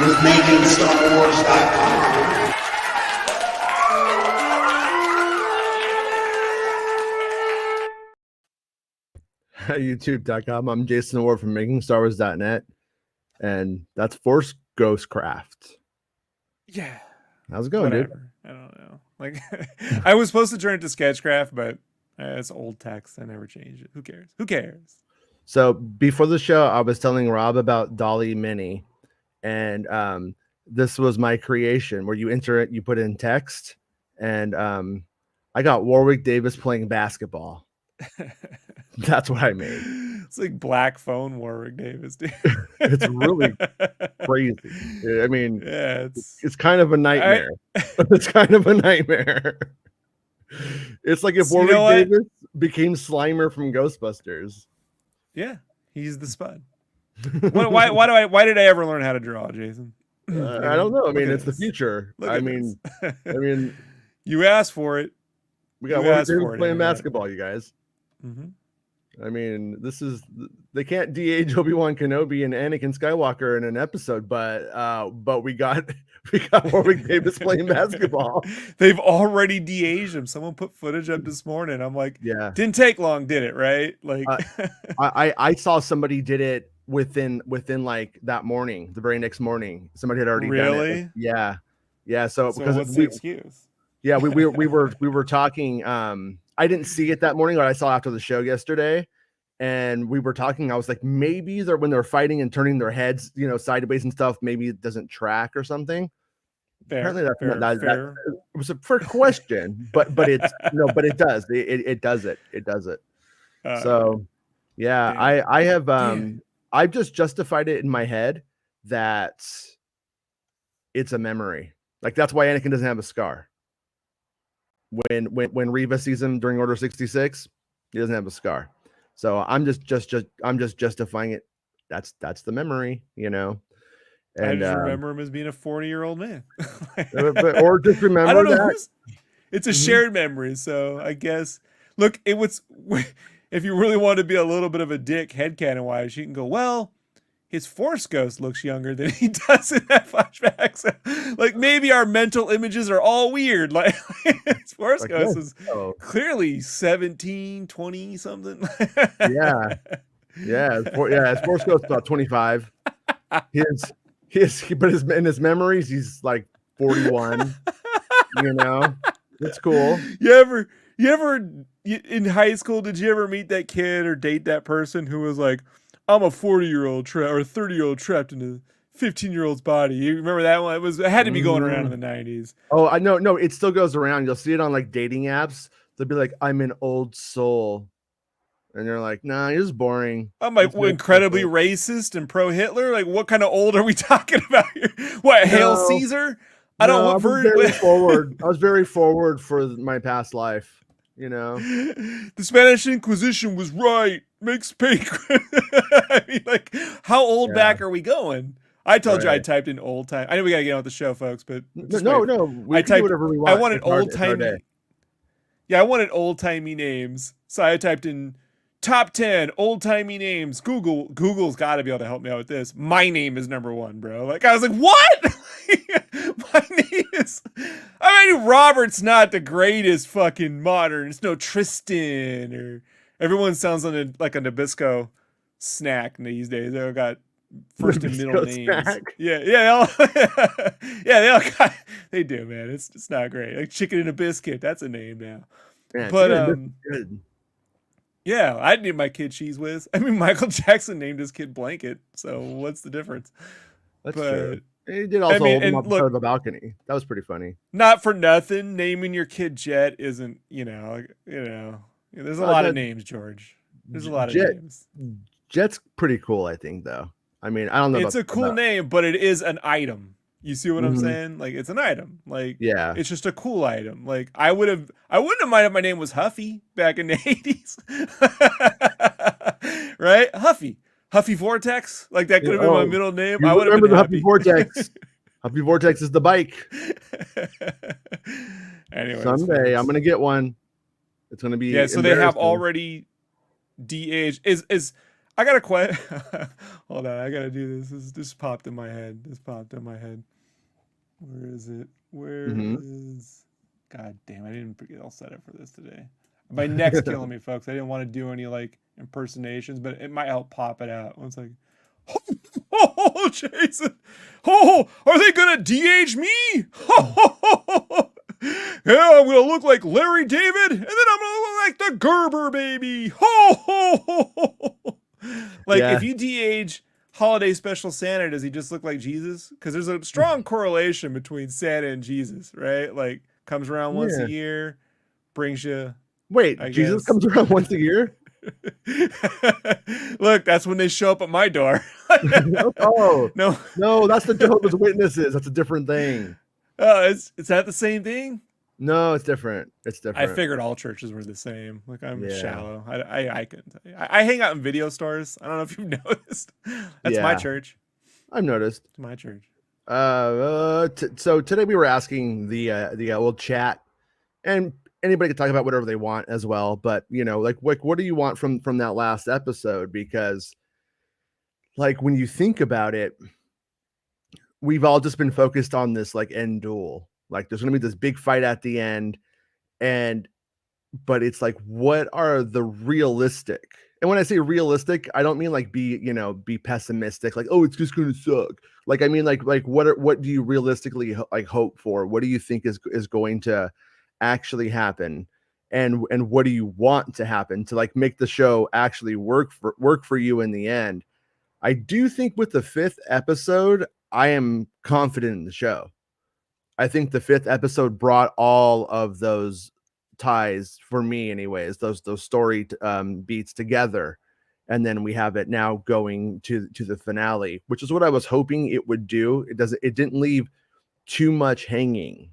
with MakingStarWars.net. YouTube.com. I'm Jason Ward from MakingStarWars.net, and that's Force Ghostcraft. Yeah. How's it going, Whatever. dude? I don't know. Like, I was supposed to turn it to Sketchcraft, but it's old text. I never changed it. Who cares? Who cares? So before the show, I was telling Rob about Dolly Mini, and this was my creation where you enter it, you put in text, and I got Warwick Davis playing basketball. That's what I made. It's like Black Phone Warwick Davis, dude. It's really crazy. I mean, yeah, it's kind of a nightmare. It's kind of a nightmare. It's like if Warwick Davis became Slimer from Ghostbusters. Yeah, he's the Spud. Why did I ever learn how to draw, Jason? I don't know. I mean, it's the future. I mean, you asked for it. We got Warwick Davis playing basketball, you guys. Mm-hmm. I mean, they can't de-age Obi-Wan Kenobi and Anakin Skywalker in an episode, but we got Warwick Davis playing basketball. They've already de-aged him. Someone put footage up this morning. I'm like, yeah, didn't take long, did it? Right? Like, I saw somebody did it within like that morning, the very next morning. Somebody had already done it. Yeah. So because what's the excuse? Yeah, we were talking. I didn't see it that morning, but I saw after the show yesterday, and we were talking. I was like, maybe when they're fighting and turning their heads, sideways and stuff, maybe it doesn't track or something. Apparently, that it was a fair question, but it's but it does. It does it. It does it. So, yeah, I have I've just justified it in my head that it's a memory. Like that's why Anakin doesn't have a scar. When Reva sees him during Order 66, he doesn't have a scar. So I'm just justifying it. That's the memory, And I just remember him as being a 40-year-old man. or just remember I don't know that it's a shared memory. So I guess look, it was if you really want to be a little bit of a dick headcanon wise, you can go, well, his Force ghost looks younger than he does in that flashback. So, like maybe our mental images are all weird. Like his Force ghost is clearly 17, 20 something. yeah. His Force ghost is about 25. But in his memories, he's like 41. It's cool. You ever in high school, did you ever meet that kid or date that person who was like, I'm a 40-year-old or a 30-year-old trapped in a 15-year-old's body? You remember that one? It had to be going around in the 90s. Oh, I know. No, it still goes around. You'll see it on like dating apps. They'll be like, I'm an old soul. And you're like, nah, you're just boring. I'm like, incredibly racist and pro-Hitler? Like, what kind of old are we talking about here? What, Hail Caesar? I was very forward for my past life. The Spanish Inquisition was right. Makes pink. I mean, like, how old back are we going? I told you I typed in old time. I know we gotta get on with the show, folks, but I typed whatever we want. I wanted old timey. Yeah, I wanted old timey names, so I typed in top 10 old timey names. Google's got to be able to help me out with this. My name is number 1, bro. Like I was like, what? My name is. I mean, Robert's not the greatest fucking modern. It's no Tristan or. Everyone sounds like a Nabisco snack these days. They all got first and middle names. Snack. Yeah, they do, man. It's not great. Like chicken and a biscuit. That's a name now. Man, but yeah, I'd name my kid Cheese Whiz. I mean, Michael Jackson named his kid Blanket. So what's the difference? That's true. He did also hold him up on the balcony. That was pretty funny. Not for nothing, naming your kid Jet isn't, there's a lot of names, George. There's a lot of names. Jet's pretty cool, I think, though. I mean, I don't know. It's a cool name, but it is an item. You see what I'm saying? Like, it's an item. Like, yeah, it's just a cool item. Like, I wouldn't have minded if my name was Huffy back in the 80s. Right? Huffy Vortex. Like, that could have been my middle name. I would remember the Huffy Vortex. Huffy Vortex is the bike. Anyway, someday I'm gonna get one. It's gonna be so they have already de-aged. I got a question. Hold on, I gotta do this. This popped in my head. Where is it? Where Mhm. is? God damn! I didn't get all set up for this today. My neck's killing me, folks. I didn't want to do any like impersonations, but it might help pop it out. It's like, oh, Jason. Oh, are they gonna DH me? Yeah, I'm gonna look like Larry David, and then I'm gonna look like the Gerber baby. Like Yeah. if you de-age Holiday Special Santa, does he just look like Jesus? Because there's a strong correlation between Santa and Jesus, right? Like comes around once a Yeah. year, brings you, Wait, I Jesus guess. comes around once a year? Look, that's when they show up at my door. Oh, No, no, that's the Jehovah's Witnesses. That's a different thing. is that the same thing? No, it's different. It's I different. figured all churches were the same. Like I'm Yeah. shallow. I couldn't tell you. I hang out in video stores. I don't know if you've noticed. That's my Yeah. church. I've noticed. It's my church. So today we were asking the old chat, and anybody can talk about whatever they want as well. But like what do you want from that last episode? Because like when you think about it, we've all just been focused on this like end duel. Like there's gonna be this big fight at the end, and but it's like, what are the realistic? And when I say realistic, I don't mean like be pessimistic, like, oh, it's just gonna suck. Like I mean like what do you realistically like hope for? What do you think is going to actually happen? And what do you want to happen to like make the show actually work for you in the end? I do think with the 5th episode, I am confident in the show. I think the 5th episode brought all of those ties for me anyways, those story beats together, and then we have it now going to the finale, which is what I was hoping it would do. It didn't leave too much hanging,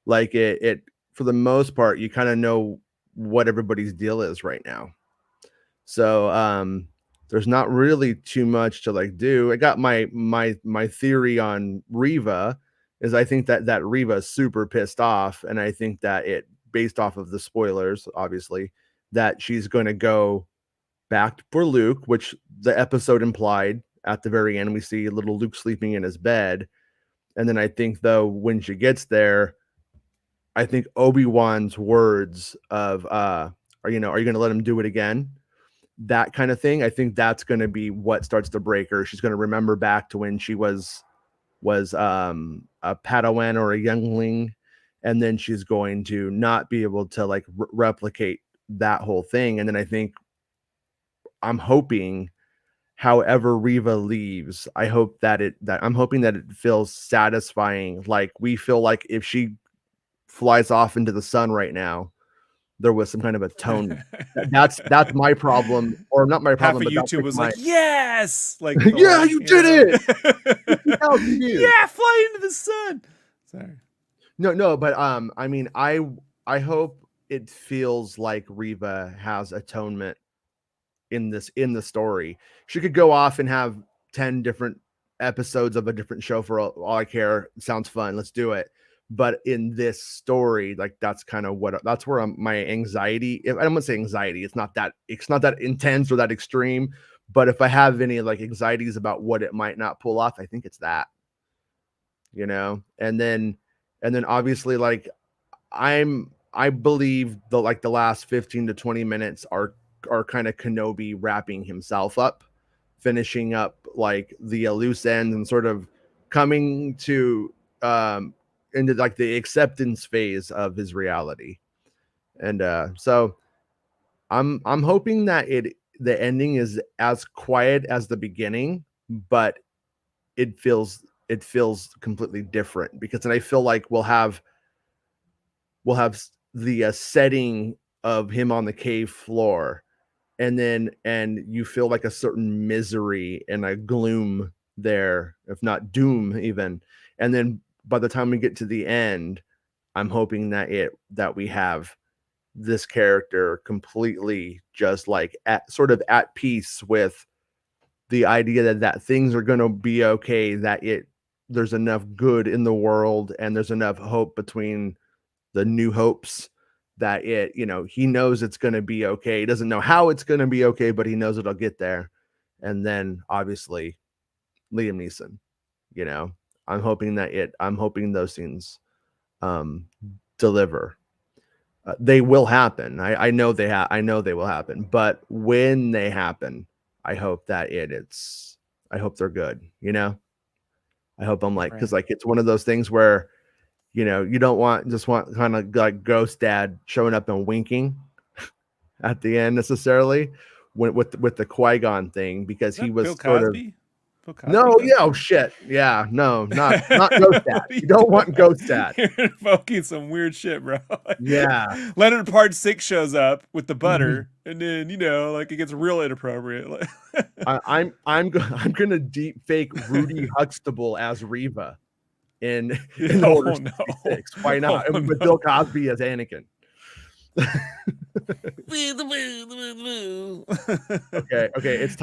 like it for the most part you kind of know what everybody's deal is right now. So there's not really too much to like do. I got my theory on Riva is I think that Riva is super pissed off, and I think that it based off of the spoilers, obviously, that she's going to go back for Luke, which the episode implied at the very end. We see little Luke sleeping in his bed. And then I think, though, when she gets there, I think Obi-Wan's words of, are you going to let him do it again? That kind of thing. I think that's going to be what starts to break her. She's going to remember back to when she was a Padawan or a youngling, and then she's going to not be able to like replicate that whole thing. And then I think I'm hoping however Riva leaves, I'm hoping that it feels satisfying. Like we feel like if she flies off into the sun right now, there was some kind of atonement. That's my problem, or not my problem, Half of but that's YouTube like was my, like, yes, like yeah, you did it. Yeah, fly into the sun. Sorry. No, but I mean, I hope it feels like Riva has atonement in the story. She could go off and have 10 different episodes of a different show for all I care. Sounds fun. Let's do it. But in this story, like that's kind of that's where my anxiety. If I don't want to say anxiety, it's not that intense or that extreme. But if I have any like anxieties about what it might not pull off, I think it's that. And then obviously like I believe the last 15 to 20 minutes are kind of Kenobi wrapping himself up, finishing up like the loose ends and sort of coming to into like the acceptance phase of his reality. And so I'm hoping that the ending is as quiet as the beginning, but it feels completely different, because then I feel like we'll have the setting of him on the cave floor, and you feel like a certain misery and a gloom there, if not doom even. And then by the time we get to the end, I'm hoping that we have this character completely just like sort of at peace with the idea that things are going to be okay, that there's enough good in the world, and there's enough hope between the New Hopes that he knows it's going to be okay. He doesn't know how it's going to be okay, but he knows it'll get there. And then obviously Liam Neeson, I'm hoping those scenes deliver. They will happen. I know they will happen, but when they happen, I hope that I hope they're good, I hope I'm because it's one of those things where you don't just want kind of like Ghost Dad showing up and winking at the end necessarily with the Qui-Gon thing, because he was Bill sort Cosby? of Bill Cosby no, yeah, oh shit, yeah, no, not Ghost Dad. You don't want Ghost Dad. You're invoking some weird shit, bro. Yeah, Leonard Part 6 shows up with the butter, and then it gets real inappropriate. I'm gonna deep fake Rudy Huxtable as Reva in Oh, Order no. 66. Why not? Oh, With no. Bill Cosby as Anakin. Okay, it's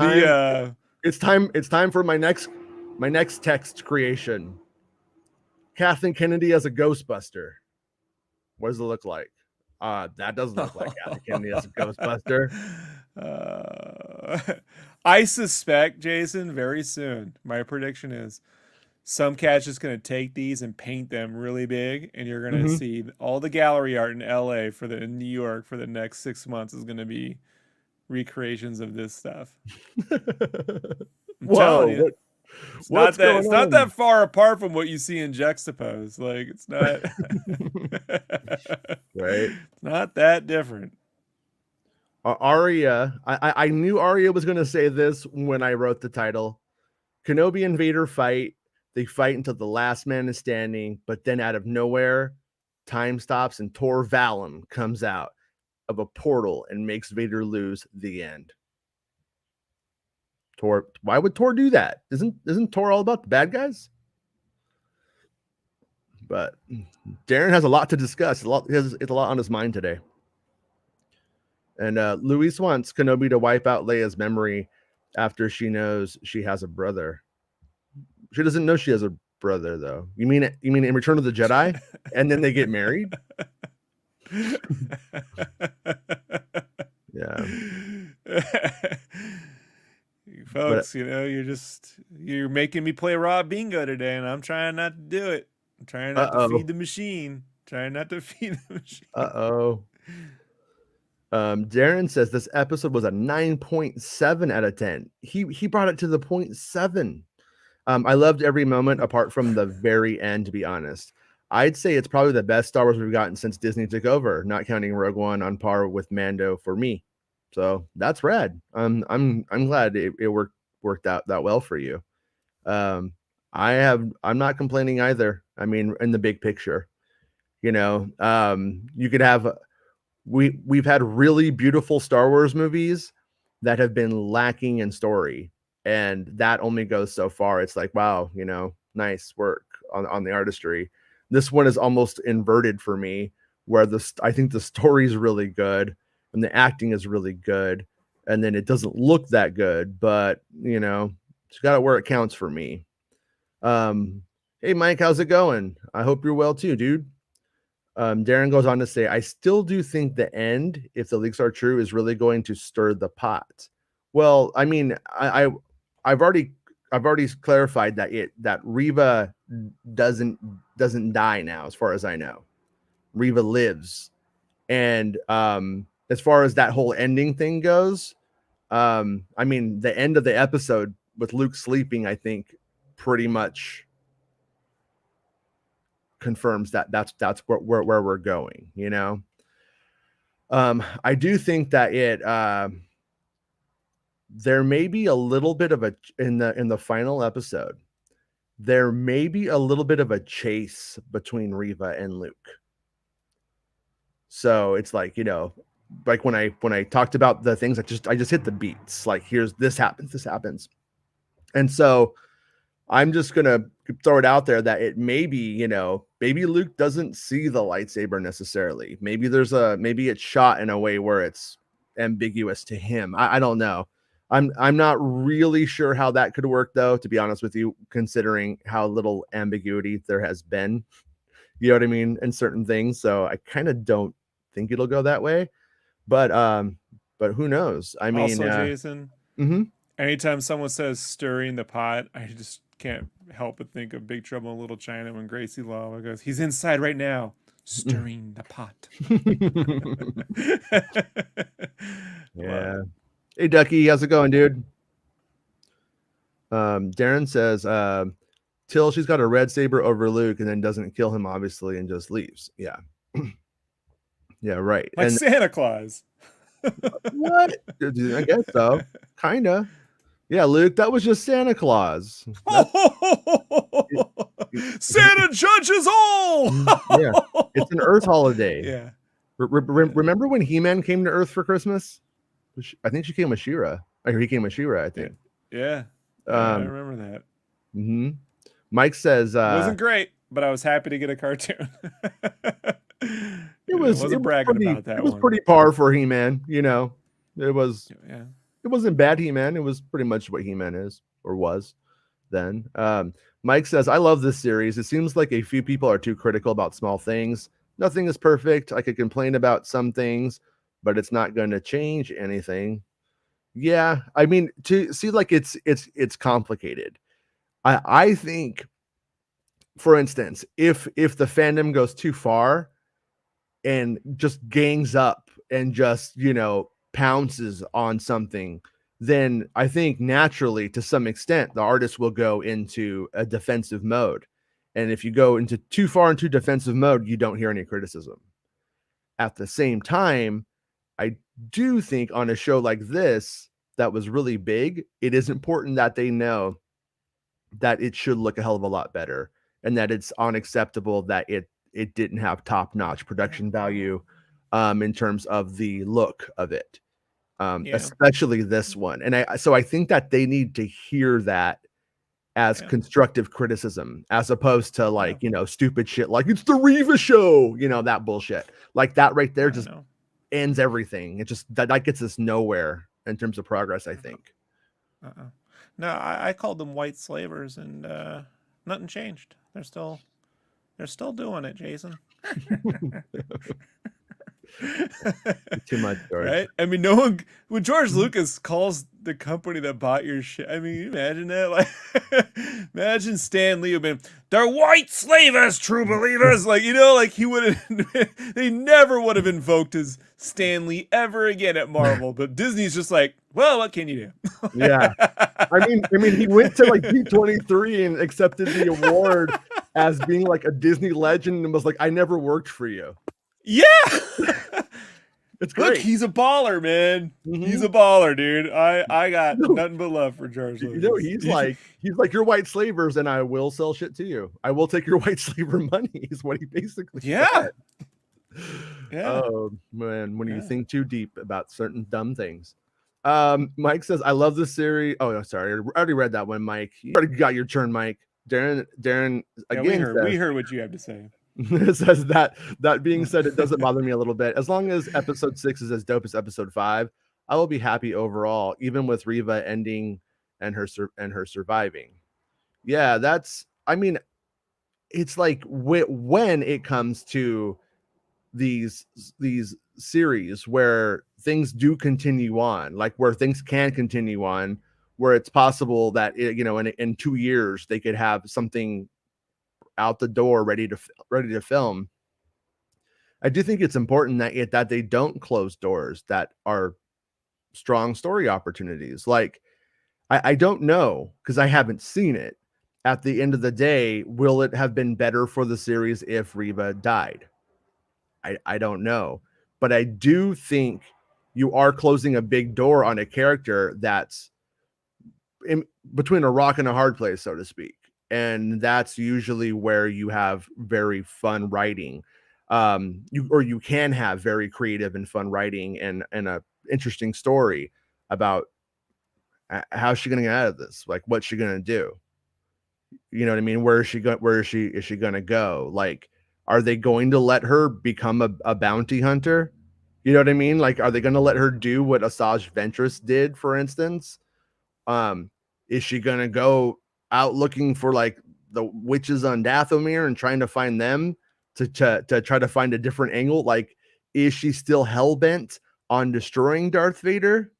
time. It's time for my next text creation. Kathleen Kennedy as a Ghostbuster. What does it look like? That doesn't look like Kathleen Kennedy as a Ghostbuster. I suspect, Jason, very soon, my prediction is some cat's just going to take these and paint them really big, and you're going to see all the gallery art in LA in New York for the next 6 months is going to be recreations of this stuff. Whoa, it's not that far apart from what you see in Juxtapose. Like, it's not right. It's not that different. Aria, I knew Aria was going to say this when I wrote the title. Kenobi and Vader fight. They fight until the last man is standing, but then out of nowhere, time stops and Tor Valen comes out of a portal and makes Vader lose. The end. Tor, why would Tor do that? Isn't Tor all about the bad guys? But Darren has a lot to discuss. It's a lot on his mind today. And Luis wants Kenobi to wipe out Leia's memory after she knows she has a brother. She doesn't know she has a brother, though. You mean in Return of the Jedi, and then they get married? Yeah. Folks, you're making me play raw bingo today, and I'm trying not to do it. I'm trying not to feed the machine. Darren says this episode was a 9.7 out of 10. He brought it to the 0.7. I loved every moment apart from the very end, to be honest. I'd say it's probably the best Star Wars we've gotten since Disney took over, not counting Rogue One, on par with Mando for me. So that's rad. I'm glad it worked out that well for you. I'm not complaining either. I mean, in the big picture, you could have we've had really beautiful Star Wars movies that have been lacking in story, and that only goes so far. It's like, wow, nice work on the artistry. This one is almost inverted for me, where I think the story is really good and the acting is really good, and then it doesn't look that good, but it's got it where it counts for me. Hey Mike, how's it going? I hope you're well too, dude. Darren goes on to say, I still do think the end, if the leaks are true, is really going to stir the pot. Well, I mean, I've already clarified that Reva doesn't die now, as far as I know. Reva lives, and as far as that whole ending thing goes, I mean, the end of the episode with Luke sleeping, I think, pretty much confirms that's where we're going. I do think that there may be a little bit of in the final episode, there may be a little bit of a chase between Reva and Luke. So it's like, like when I talked about the things, I just hit the beats. Like, this happens. And so I'm just going to throw it out there that it may be, maybe Luke doesn't see the lightsaber necessarily. Maybe it's shot in a way where it's ambiguous to him. I don't know. I'm not really sure how that could work, though, to be honest with you, considering how little ambiguity there has been, you know what I mean, in certain things. So I kind of don't think it'll go that way, but who knows? I mean, Also, Jason, mhm. anytime someone says stirring the pot, I just can't help but think of Big Trouble in Little China when Gracie Lava goes, he's inside right now, stirring the pot. Yeah. Hey, Ducky, how's it going, dude? Darren says, till she's got a red saber over Luke and then doesn't kill him, obviously, and just leaves. Yeah. Yeah, right. Like and Santa Claus. what? I guess so. Kinda. Yeah, Luke, that was just Santa Claus. Santa judges all. Yeah, it's an Earth holiday. Yeah. Remember when He-Man came to Earth for Christmas? I think she came with She-Ra. Or he came with She-Ra, I think. Yeah. I remember that. Mm-hmm. Mike says, it wasn't great, but I was happy to get a cartoon. It wasn't bragging pretty, about that. It was pretty par for He-Man, you know. It was. Yeah. It wasn't bad He-Man. It was pretty much what He-Man is or was then. Mike says, I love this series. It seems like a few people are too critical about small things. Nothing is perfect. I could complain about some things, but it's not going to change anything. Yeah, I mean, to see, like, it's complicated. I think, for instance, if the fandom goes too far and just gangs up and just, you know, pounces on something, then I think naturally, to some extent, the artist will go into a defensive mode. And if you go into too far into defensive mode, you don't hear any criticism. At the same time, I do think on a show like this that was really big, it is important that they know that it should look a hell of a lot better and that it's unacceptable that it didn't have top-notch production value in terms of the look of it. Especially this one. And so I think that they need to hear that as constructive criticism, as opposed to, like, you know, stupid shit like it's the Reva show, you know, that bullshit. Like that right there just ends everything. It just that gets us nowhere in terms of progress, I think. No, I called them white slavers, and nothing changed. They're still doing it, Jason. Too much, George. Right? I mean, no one. When George Lucas calls the company that bought your shit, I mean, you imagine that? Like, imagine Stan Lee been, they're white slavers, true believers. Like, you know, like he would have. They never would have invoked his Stan Lee ever again at Marvel. But Disney's just like, well, what can you do? Yeah, I mean, he went to like D23 and accepted the award as being like a Disney legend and was like, I never worked for you. Yeah. It's great. Look, he's a baller, man. Mm-hmm. He's a baller, dude. I got nothing but love for George Lucas. You know, he's like your white slavers, and I will sell shit to you. I will take your white slaver money, is what he basically said. Yeah. Oh man, when you think too deep about certain dumb things. Mike says, I love this series. Oh, no, sorry. I already read that one, Mike. You already got your turn, Mike. Darren again. We heard what you have to say. It says that being said, it doesn't bother me a little bit. As long as episode 6 is as dope as episode 5, I will be happy overall, even with Reva ending and her surviving. Yeah, I mean, it's like when it comes to these series where things do continue on, like where things can continue on, where it's possible that in 2 years they could have something out the door ready to film. I do think it's important that they don't close doors that are strong story opportunities. Like, I don't know, because I haven't seen it. At the end of the day, will it have been better for the series if Reva died? I don't know, but I do think you are closing a big door on a character that's in between a rock and a hard place, so to speak. And that's usually where you have very fun writing. You can have very creative and fun writing and a interesting story about how's she going to get out of this? Like, what's she going to do? You know what I mean? Where is she going to go? Like, are they going to let her become a bounty hunter? You know what I mean? Like, are they going to let her do what Asajj Ventress did, for instance? Is she going to go out looking for like the witches on Dathomir and trying to find them to try to find a different angle? Like, is she still hell-bent on destroying Darth Vader,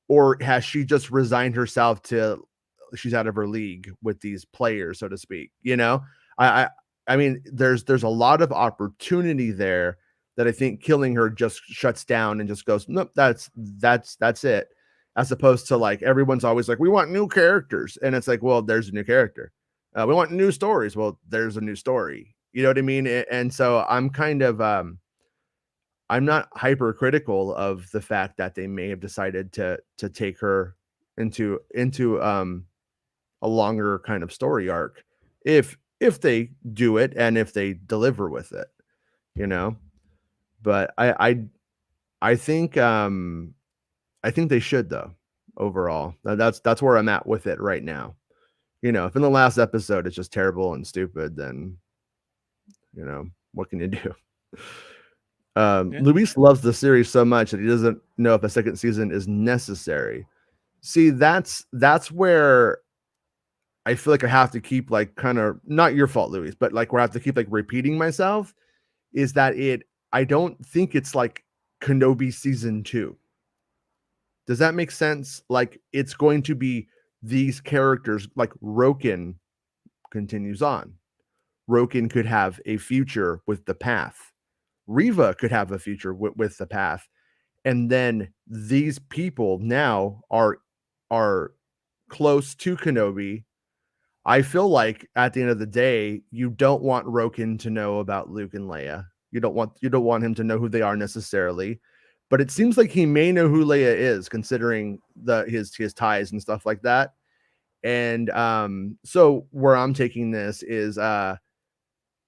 or has she just resigned herself to she's out of her league with these players, so to speak? You know, I mean, there's a lot of opportunity there that I think killing her just shuts down and just goes, nope, that's it. As opposed to like everyone's always like, we want new characters, and it's like, well, there's a new character. We want new stories. Well, there's a new story. You know what I mean? And so I'm kind of I'm not hypercritical of the fact that they may have decided to take her into a longer kind of story arc if they do it and if they deliver with it, you know. But I think they should, though. Overall, that's where I'm at with it right now. You know, if in the last episode it's just terrible and stupid, then you know, what can you do? Luis loves the series so much that he doesn't know if a second season is necessary. See, that's where I feel like I have to keep like kind of, not your fault, Luis, but like where I have to keep like repeating myself is that I don't think it's like Kenobi season 2. Does that make sense? Like it's going to be these characters, like Roken continues on. Roken could have a future with the path. Reva could have a future with the path. And then these people now are close to Kenobi. I feel like at the end of the day, you don't want Roken to know about Luke and Leia. You don't want him to know who they are necessarily. But it seems like he may know who Leia is, considering his ties and stuff like that. And so where I'm taking this is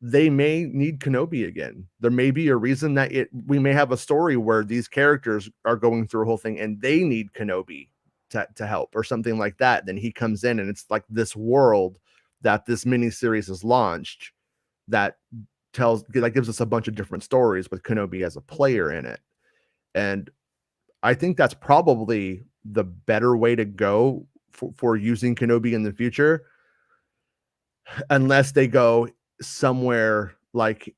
they may need Kenobi again. There may be a reason that we may have a story where these characters are going through a whole thing and they need Kenobi to help or something like that. Then he comes in and it's like this world that this miniseries has launched that gives us a bunch of different stories with Kenobi as a player in it. And I think that's probably the better way to go for using Kenobi in the future, unless they go somewhere like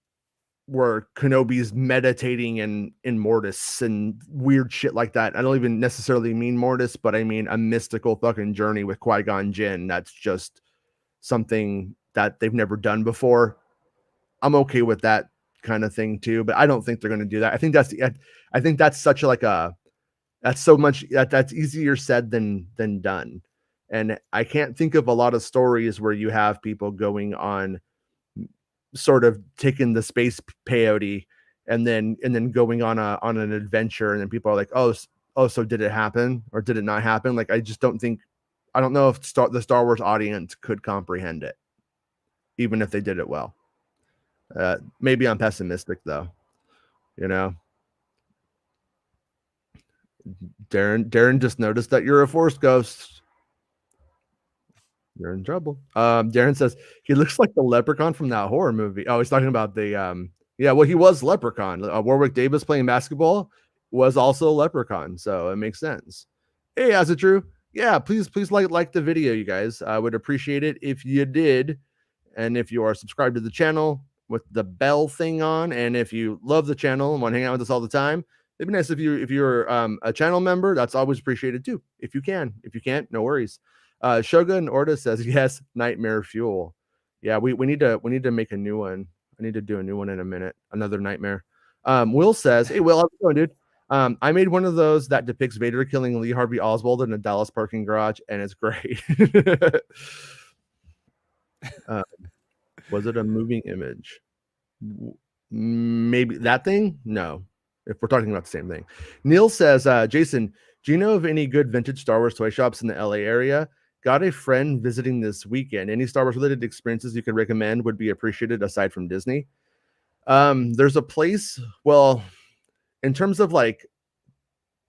where Kenobi's meditating in Mortis and weird shit like that. I don't even necessarily mean Mortis, but I mean a mystical fucking journey with Qui-Gon Jinn. That's just something that they've never done before. I'm okay with that kind of thing too, but I don't think they're going to do that. I think that's such a, like that's so much that's easier said than done. And I can't think of a lot of stories where you have people going on sort of taking the space peyote and then going on an adventure, and then people are like, oh, so did it happen or did it not happen? Like, I don't know if the Star Wars audience could comprehend it, even if they did it well. Maybe I'm pessimistic though, you know. Darren just noticed that you're a Force ghost. You're in trouble. Darren says he looks like the leprechaun from that horror movie. Oh, he's talking about the yeah, well, he was Leprechaun. Warwick Davis playing basketball was also a leprechaun, so it makes sense. Hey, is it true? Yeah, please like the video, you guys. I would appreciate it if you did. And if you are subscribed to the channel with the bell thing on, and if you love the channel and want to hang out with us all the time, it'd be nice if you're a channel member. That's always appreciated too. If you can. If you can't, no worries. Shogun Orta says yes, nightmare fuel. Yeah, we need to make a new one. I need to do a new one in a minute. Another nightmare. Will says, hey Will, how's it going, dude? I made one of those that depicts Vader killing Lee Harvey Oswald in a Dallas parking garage, and it's great. Was it a moving image? Maybe that thing? No. If we're talking about the same thing. Neil says, Jason, do you know of any good vintage Star Wars toy shops in the LA area? Got a friend visiting this weekend. Any Star Wars related experiences you could recommend would be appreciated aside from Disney. There's a place, well, in terms of like,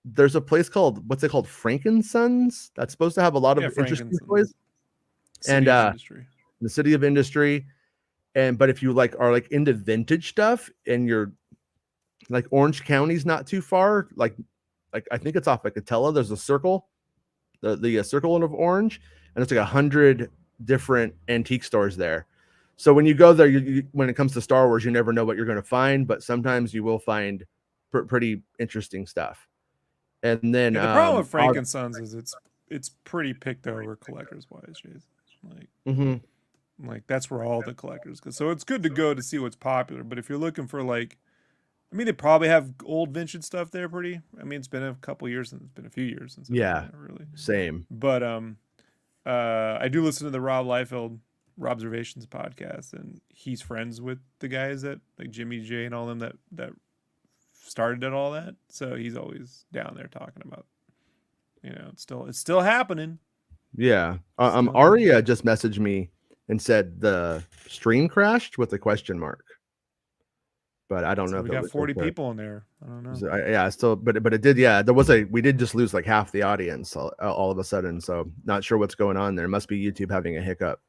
there's a place called, what's it called? Frankensons? That's supposed to have a lot of interesting toys. And the City of Industry. But if you like are like into vintage stuff and you're like Orange County's not too far, like I think it's off like Catella. There's a circle, the circle of Orange, and it's like 100 different antique stores there. So when you go there, when it comes to Star Wars, you never know what you're going to find, but sometimes you will find pretty interesting stuff. And then Yeah, the problem with Frankenstein's is it's pretty picked over collectors wise, Jason. Like, like that's where all the collectors go. So it's good to go to see what's popular. But if you're looking for like, I mean, they probably have old vintage stuff there. Pretty. I mean, it's been a couple years since it's been a few years since. Yeah, really. Same. But I do listen to the Rob Liefeld Robservations podcast, and he's friends with the guys that like Jimmy J and all them that started at all that. So he's always down there talking about, it's still happening. Yeah. Aria just messaged me and said the stream crashed with a question mark. But I don't know. We got 40 people in there. I don't know. Yeah, still, but it did. Yeah, we did just lose like half the audience all of a sudden. So not sure what's going on there. It must be YouTube having a hiccup.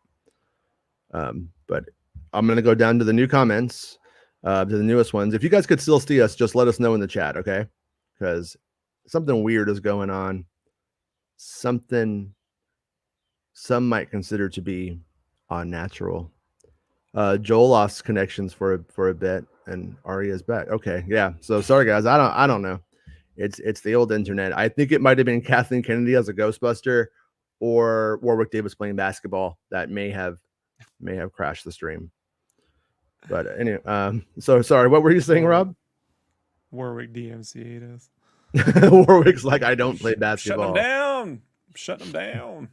But I'm gonna go down to the new comments, to the newest ones. If you guys could still see us, just let us know in the chat, okay? Because something weird is going on. Something some might consider to be unnatural. Joel lost connections for a bit, and Aria's back. Okay, yeah. So sorry guys, I don't know. It's the old internet. I think it might have been Kathleen Kennedy as a Ghostbuster, or Warwick Davis playing basketball that may have crashed the stream. But anyway, so sorry. What were you saying, Rob? Warwick DMCA'd us. Warwick's like, I don't play basketball. Shut them down.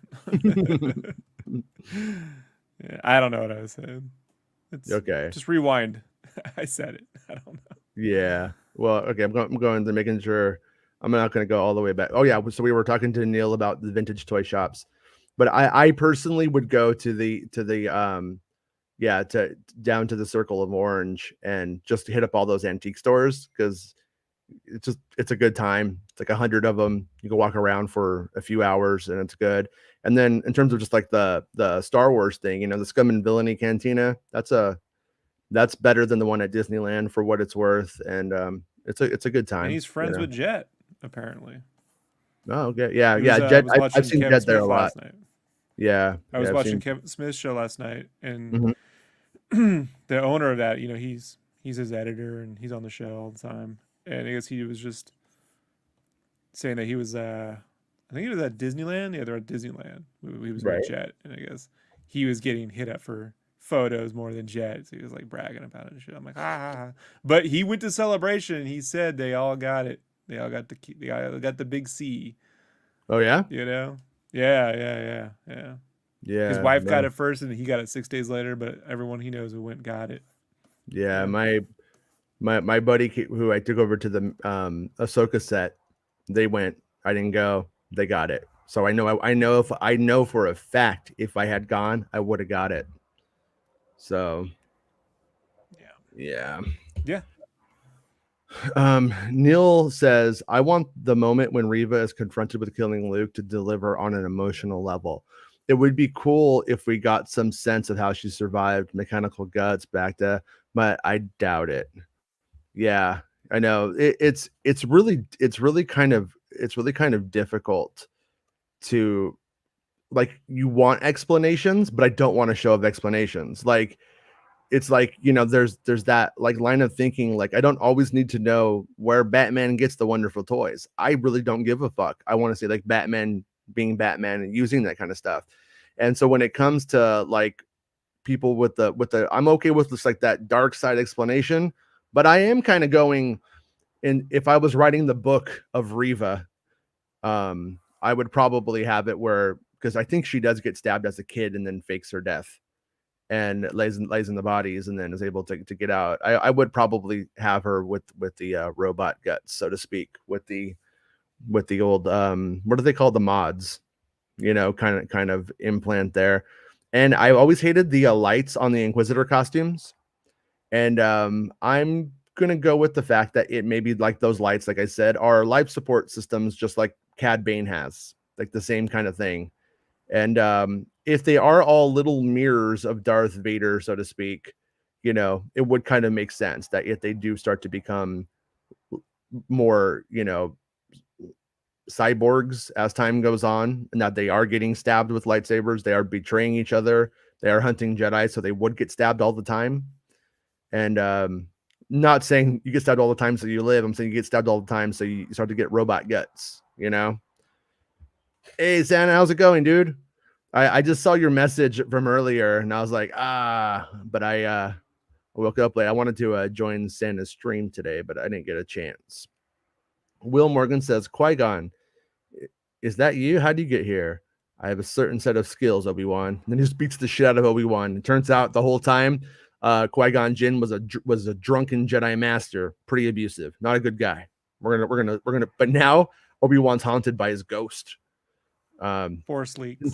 Yeah, I don't know what I said. It's okay. Just rewind. I said it. I don't know. Yeah. Well, okay. I'm going to making sure. I'm not going to go all the way back. Oh yeah. So we were talking to Neil about the vintage toy shops, but I personally would go to down to the Circle of Orange and just hit up all those antique stores, because it's a good time. It's like 100 of them. You can walk around for a few hours and it's good. And then in terms of just like the Star Wars thing, the Scum and Villainy Cantina, that's better than the one at Disneyland for what it's worth. And it's a good time. And he's friends with Jet, apparently. Oh, okay. Yeah. Jet. I've seen Jet there a lot. Yeah. I was watching Kevin Smith's show last night, and the owner of that, he's his editor and he's on the show all the time. And I guess he was just saying that he was, I think he was at Disneyland. Yeah, they're at Disneyland. He was with Jet, and I guess he was getting hit up for photos more than Jet. So he was like bragging about it and shit. I'm like, ah. But he went to Celebration and he said they all got it. They all got the big C. Oh yeah. Yeah. His wife got it first, and he got it 6 days later. But everyone he knows who went got it. Yeah, my buddy who I took over to the Ahsoka set, they went. I didn't go. They got it. So I know for a fact if I had gone, I would have got it. So yeah. Neil says, I want the moment when Reva is confronted with killing Luke to deliver on an emotional level. It would be cool if we got some sense of how she survived mechanical guts back to, but I doubt it. Yeah, I know. It's really kind of difficult to, like, you want explanations, but I don't want to show of explanations. Like, it's like, there's that like line of thinking, like, I don't always need to know where Batman gets the wonderful toys. I really don't give a fuck. I want to see like Batman being Batman and using that kind of stuff. And so when it comes to like people with the I'm okay with this, like, that dark side explanation, but I am kind of going, and if I was writing the book of Reva, I would probably have it where, because I think she does get stabbed as a kid and then fakes her death and lays in the bodies and then is able to get out. I would probably have her with the robot guts, so to speak, with the old what do they call the mods, kind of implant there. And I always hated the lights on the Inquisitor costumes, and I'm gonna go with the fact that it may be like those lights, like I said, are life support systems, just like Cad Bane has, like the same kind of thing. And if they are all little mirrors of Darth Vader, so to speak, it would kind of make sense that if they do start to become more, cyborgs as time goes on, and that they are getting stabbed with lightsabers, they are betraying each other, they are hunting Jedi, so they would get stabbed all the time. And Not saying you get stabbed all the time so you live. I'm saying you get stabbed all the time so you start to get robot guts, you know? Hey, Santa, how's it going, dude? I just saw your message from earlier and I was like, but I woke up late. I wanted to join Santa's stream today, but I didn't get a chance. Will Morgan says, Qui-Gon, is that you? How'd you get here? I have a certain set of skills, Obi-Wan. And then he just beats the shit out of Obi-Wan. It turns out the whole time, Qui-Gon Jinn was a drunken Jedi master, pretty abusive, not a good guy. We're gonna. But now Obi-Wan's haunted by his ghost. Force leaks.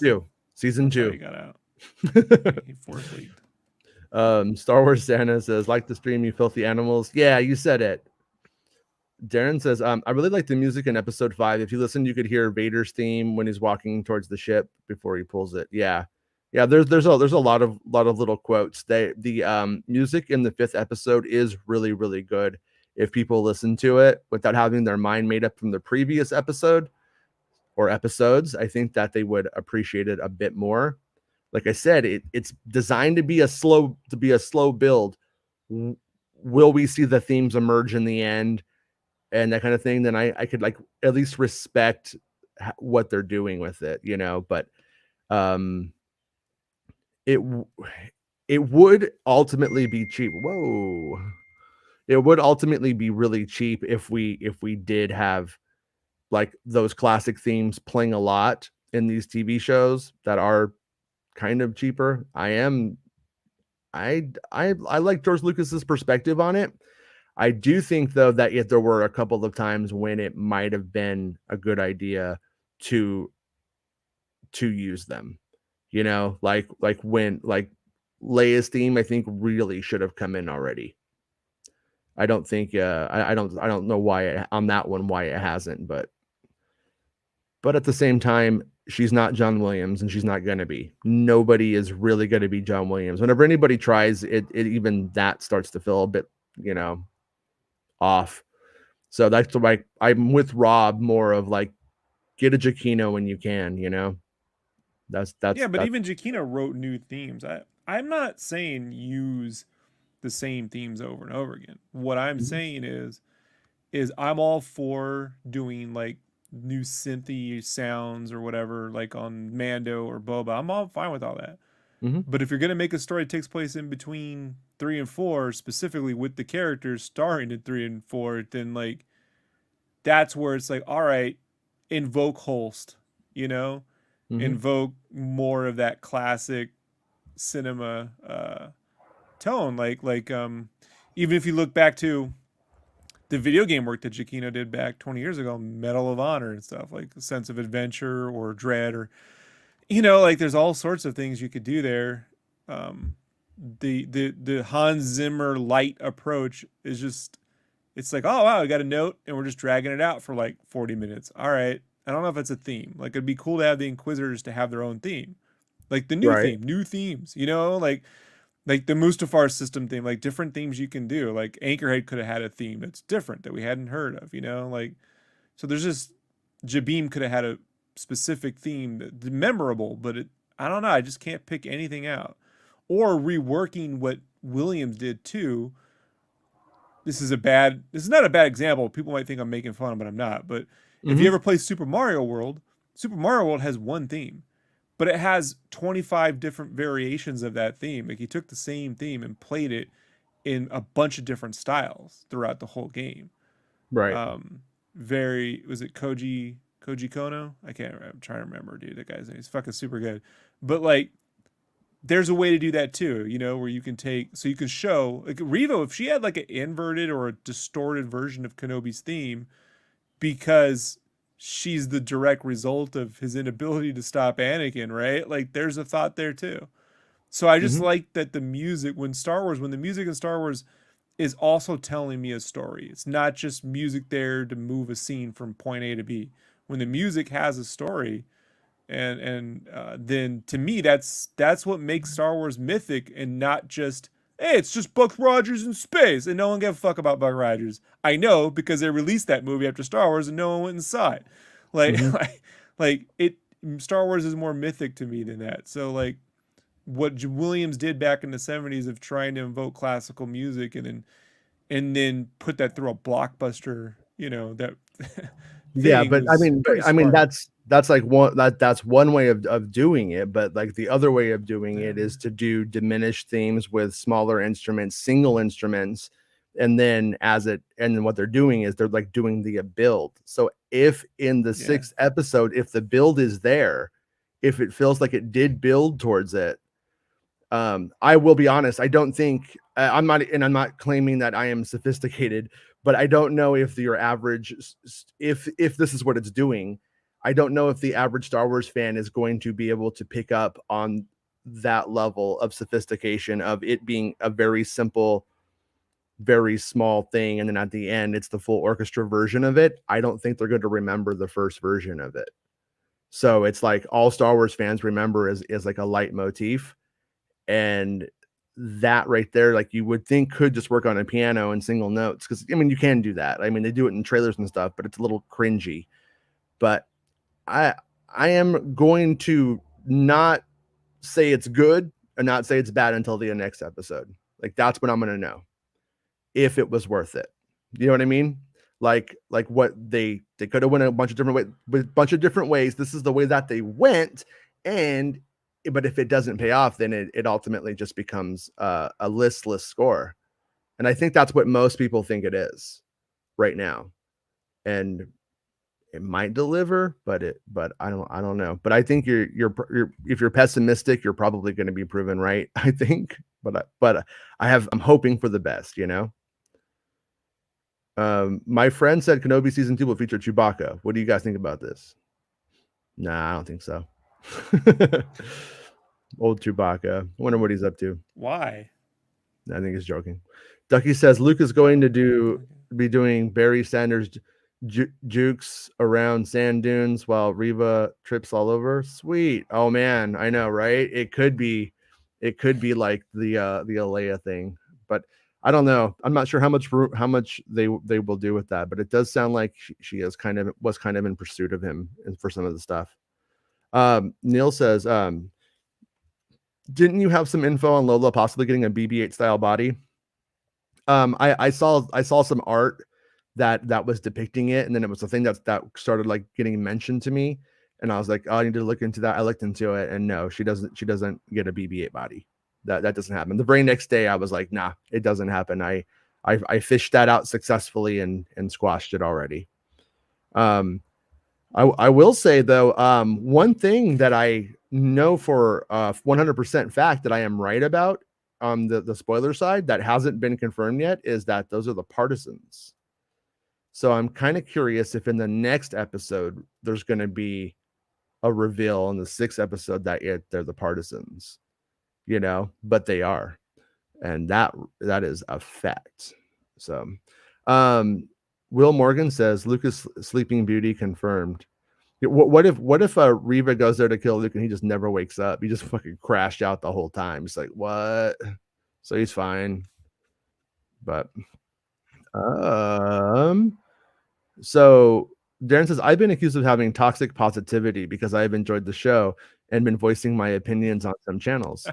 Season 2. He got out. He force leaked. Star Wars Santa says, like the stream, you filthy animals. Yeah, you said it. Darren says, I really like the music in episode 5. If you listen, you could hear Vader's theme when he's walking towards the ship before he pulls it. Yeah. There's a lot of little quotes. The music in the 5th episode is really, really good. If people listen to it without having their mind made up from the previous episode or episodes, I think that they would appreciate it a bit more. Like I said, it's designed to be a slow build. Will we see the themes emerge in the end and that kind of thing? Then I could like at least respect what they're doing with it, you know. But it would ultimately be cheap. Whoa. It would ultimately be really cheap if we did have like those classic themes playing a lot in these TV shows that are kind of cheaper. I like George Lucas's perspective on it. I do think though that if there were a couple of times when it might have been a good idea to use them, you know, like when like Leia's theme, I think really should have come in already. I don't think I don't know why on that one why it hasn't, but at the same time, she's not John Williams and she's not going to be. Nobody is really going to be John Williams. Whenever anybody tries it, even that starts to feel a bit, you know, off. So that's like, I'm with Rob more of like, get a Giacchino when you can, you know, that's even Giacchino wrote new themes. I'm not saying use the same themes over and over again. What I'm saying is I'm all for doing like new synthy sounds or whatever, like on Mando or Boba. I'm all fine with all that. But if you're gonna make a story that takes place in between 3 and 4, specifically with the characters starring in 3 and 4, then like that's where it's like, all right, invoke Holst, you know, invoke more of that classic cinema tone, like even if you look back to the video game work that Giacchino did back 20 years ago, Medal of Honor and stuff, like a sense of adventure or dread, or, you know, like there's all sorts of things you could do there. The Hans Zimmer light approach is just, it's like, oh, wow, I got a note and we're just dragging it out for like 40 minutes. All right. I don't know if it's a theme. Like it'd be cool to have the Inquisitors to have their own theme. Like the new theme, new themes, you know, like the Mustafar system theme, like different themes you can do. Like Anchorhead could have had a theme that's different that we hadn't heard of, you know, like, so there's just, Jabeam could have had a specific theme that's memorable, but I don't know. I just can't pick anything out. Or reworking what Williams did too. This is not a bad example. People might think I'm making fun, but I'm not. But if you ever play Super Mario World has one theme, but it has 25 different variations of that theme. Like he took the same theme and played it in a bunch of different styles throughout the whole game. Right. Was it Koji Kono? I can't remember. I'm trying to remember, dude. That guy's name. He's fucking super good. But like, there's a way to do that too, you know, where you can you can show like Revo, if she had like an inverted or a distorted version of Kenobi's theme, because she's the direct result of his inability to stop Anakin, right? Like there's a thought there too. So I just like that the music, when the music in Star Wars is also telling me a story. It's not just music there to move a scene from point A to B. When the music has a story, and then to me that's what makes Star Wars mythic, and not just, hey, it's just Buck Rogers in space and no one gave a fuck about Buck Rogers. I know, because they released that movie after Star Wars and no one went and saw it. Like Star Wars is more mythic to me than that. So like what Williams did back in the 70s of trying to invoke classical music and and then put that through a blockbuster, that Yeah, thing but I was mean, pretty smart. that's like that's one way of doing it. But like the other way of doing it Yeah. is to do diminished themes with smaller instruments, single instruments, and then what they're doing is they're like doing the build. So if in the Yeah. sixth episode, if the build is there, if it feels like it did build towards it, I will be honest, I don't think I'm not claiming that I am sophisticated, but I don't know if your average, if this is what it's doing, I don't know if the average Star Wars fan is going to be able to pick up on that level of sophistication of it being a very simple, very small thing, and then at the end it's the full orchestra version of it. I don't think they're going to remember the first version of it. So it's like all Star Wars fans remember is like a leitmotif, and that right there, like you would think could just work on a piano and single notes, because I mean you can do that. I mean they do it in trailers and stuff, but it's a little cringy. But I I am going to not say it's good and not say it's bad until the next episode. Like that's when I'm gonna know if it was worth it. You know what I mean? Like what they could have went a bunch of different ways. This is the way that they went, and but if it doesn't pay off, then it ultimately just becomes a listless score. And I think that's what most people think it is right now. And it might deliver, but I don't know. But I think you're if you're pessimistic, you're probably going to be proven right. I think, but I'm hoping for the best. My friend said Kenobi season 2 will feature Chewbacca. What do you guys think about this? Nah, I don't think so. Old Chewbacca. I wonder what he's up to. Why? I think he's joking. Ducky says Luke is going to be doing Barry Sanders jukes around sand dunes while Reva trips all over. Sweet. Oh man, I know, right? It could be like the Alea thing, but I don't know. I'm not sure how much they will do with that, but it does sound like she was kind of in pursuit of him and for some of the stuff. Neil says, didn't you have some info on Lola possibly getting a BB-8 style body? I saw some art that was depicting it, and then it was a thing that started like getting mentioned to me, and I was like, oh, I need to look into that. I looked into it, and no, she doesn't get a BB-8 body. That doesn't happen. The very next day I was like, nah, it doesn't happen. I fished that out successfully and squashed it already. I will say though, one thing that I know for 100% fact that I am right about on the spoiler side that hasn't been confirmed yet is that those are the partisans. So I'm kind of curious if in the next episode there's going to be a reveal in the 6th episode that they're the partisans, but they are, and that is a fact. So, Will Morgan says Lucas Sleeping Beauty confirmed. What if Reva goes there to kill Luke and he just never wakes up? He just fucking crashed out the whole time. He's like, what? So he's fine. But so Darren says, I've been accused of having toxic positivity because I have enjoyed the show and been voicing my opinions on some channels.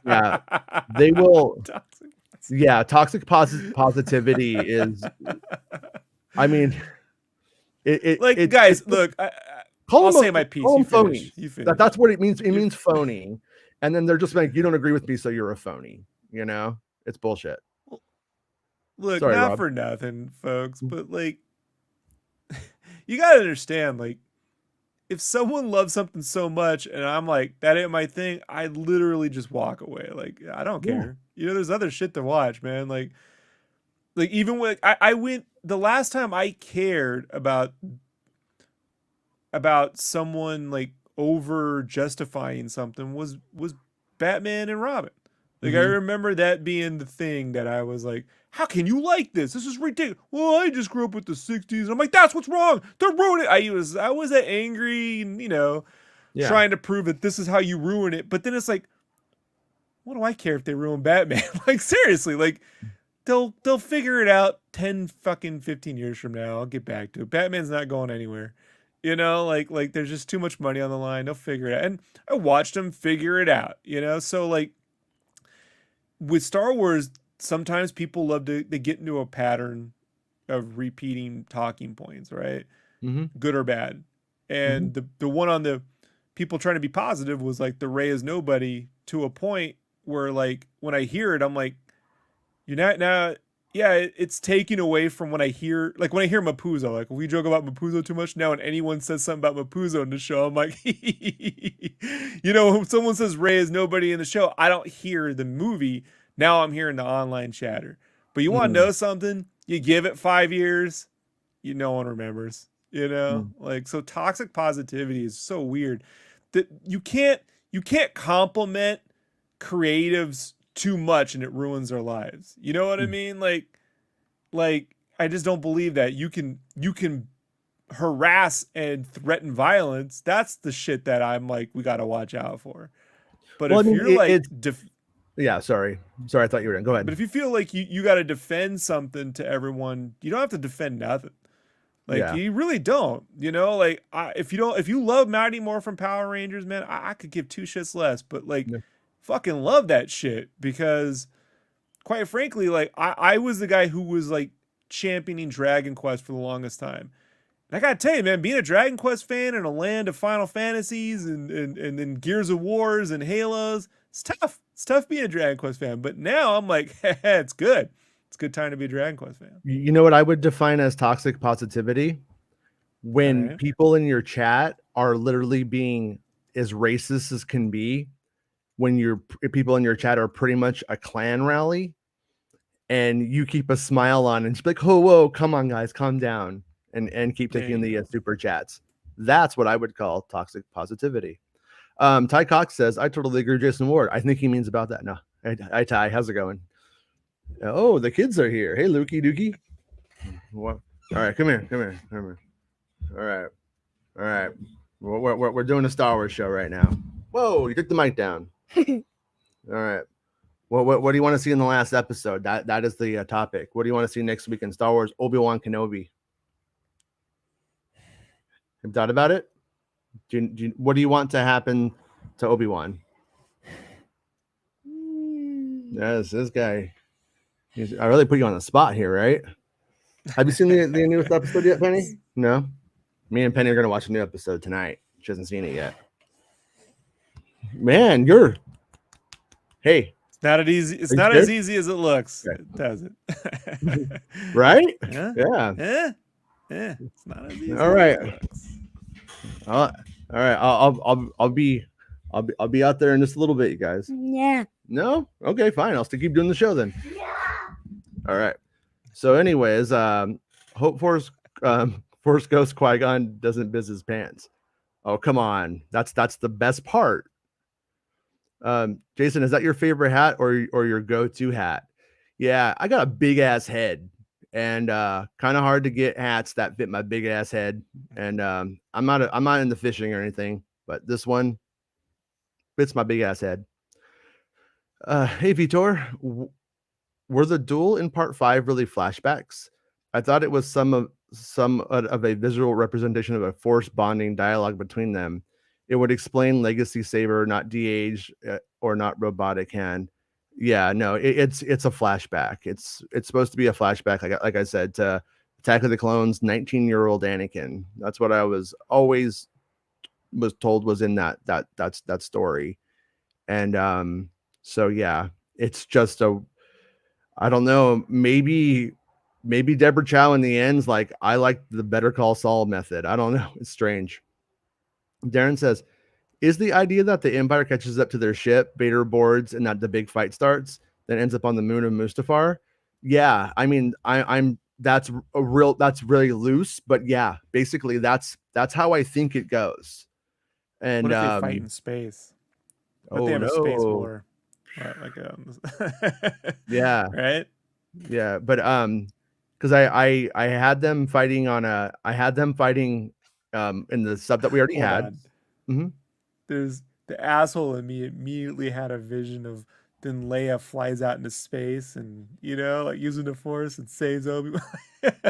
Yeah, they will. Toxic positivity is, I mean, guys, look, I'll say my piece. You finish. That's what it means. It means phony. And then they're just like, you don't agree with me, so you're a phony. It's bullshit. Look, sorry, not Rob. For nothing, folks, but like, you gotta understand, like, if someone loves something so much and I'm like, that ain't my thing, I literally just walk away. Like, I don't care. There's other shit to watch, man. Like even when I went the last time I cared about someone like over justifying something was Batman and Robin. Like, I remember that being the thing that I was like, how can you like this? This is ridiculous. Well, I just grew up with the 60s. And I'm like, that's what's wrong. They're ruining it. I was that angry, trying to prove that this is how you ruin it. But then it's like, what do I care if they ruin Batman? Like, seriously, like, they'll figure it out 15 years from now. I'll get back to it. Batman's not going anywhere. Like there's just too much money on the line. They'll figure it out. And I watched them figure it out, so like with Star Wars, sometimes people love they get into a pattern of repeating talking points, right? Mm-hmm. Good or bad. And the one on the people trying to be positive was like the Rey is nobody, to a point where like when I hear it, I'm like, you're not now. Yeah, it's taken away from when I hear Mapuzo. Like if we joke about Mapuzo too much now, and anyone says something about Mapuzo in the show, I'm like, when someone says Rey is nobody in the show, I don't hear the movie. Now I'm hearing the online chatter. But you want to know something? You give it 5 years, no one remembers. Like, so toxic positivity is so weird that you can't compliment creatives too much and it ruins their lives. You know what I mean? Like I just don't believe that you can harass and threaten violence. That's the shit that I'm like, we got to watch out for. But if you're yeah, sorry, I thought you were in. Go ahead. But if you feel like you got to defend something to everyone, you don't have to defend nothing. Like you really don't, like if you love Mighty Morphin Power Rangers, man, I could give two shits less, but like fucking love that shit, because quite frankly, like I was the guy who was like championing Dragon Quest for the longest time. And I gotta tell you, man, being a Dragon Quest fan in a land of Final Fantasies and then Gears of Wars and Halos, it's tough. It's tough being a Dragon Quest fan. But now I'm like, it's good. It's a good time to be a Dragon Quest fan. You know what I would define as toxic positivity? When people in your chat are literally being as racist as can be, when people in your chat are pretty much a clan rally, and you keep a smile on and just be like, oh, whoa, come on, guys, calm down, and keep taking the super chats. That's what I would call toxic positivity. Ty Cox says, I totally agree with Jason Ward. I think he means about that. No. Hi, Ty. How's it going? Oh, the kids are here. Hey, Lukey Dookie. What? All right, come here. All right. We're doing a Star Wars show right now. Whoa, you took the mic down. All right. What do you want to see in the last episode? That is the topic. What do you want to see next week in Star Wars? Obi-Wan Kenobi. Have you thought about it? What do you want to happen to Obi-Wan? Yes, this guy. I really put you on the spot here, right? Have you seen the newest episode yet, Penny? No? Me and Penny are going to watch a new episode tonight. She hasn't seen it yet. Man, hey. It's not as easy as it looks. Okay. It doesn't. Right? Yeah. It's not as easy. All right. As it looks. All right. I'll be out there in just a little bit, you guys. Yeah. No? Okay, fine. I'll still keep doing the show then. Yeah. All right. So, anyways, Hope Force Ghost Qui-Gon doesn't biz his pants. Oh, come on. That's the best part. Jason, is that your favorite hat or your go-to hat? Yeah, I got a big ass head, and kind of hard to get hats that fit my big ass head. And I'm not into fishing or anything, but this one fits my big ass head. Hey Vitor, were the duel in part 5 really flashbacks? I thought it was some of a visual representation of a force bonding dialogue between them. It would explain Legacy Saber not de-aged or not robotic hand. Yeah, no, it's a flashback. It's supposed to be a flashback, like I said, to Attack of the Clones, 19-year-old Anakin. That's what I was told was in that story. And so yeah, it's just I don't know, maybe Deborah Chow in the end's like, I like the Better Call Saul method. I don't know. It's strange. Darren says, is the idea that the Empire catches up to their ship, Vader boards, and that the big fight starts, then ends up on the moon of Mustafar? Yeah, I mean, that's really loose, but yeah, basically that's how I think it goes. And what if they fight in space? What if they have a space war? Yeah. Right? Yeah, but because I had them fighting in the sub that we already had. Mm-hmm. There's the asshole in me immediately had a vision of then Leia flies out into space and like using the Force and saves Obi-Wan.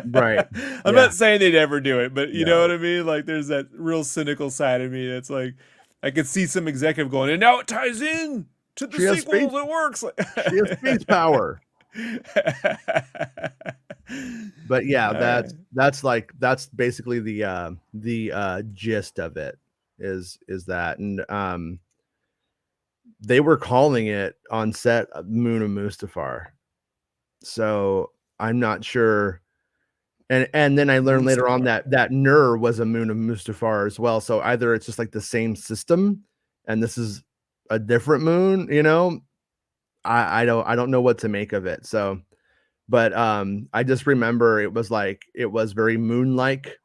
Right. I'm not saying they'd ever do it, but you know what I mean? Like there's that real cynical side of me that's like I could see some executive going, and now it ties in to the sequel that works. She has space power. But yeah, All that's basically the gist of it is that. And they were calling it on set Moon of Mustafar. So I'm not sure. And then I learned later on that Nur was a moon of Mustafar as well. So either it's just like the same system and this is a different moon, you know. I don't know what to make of it. So but I just remember it was very moon-like.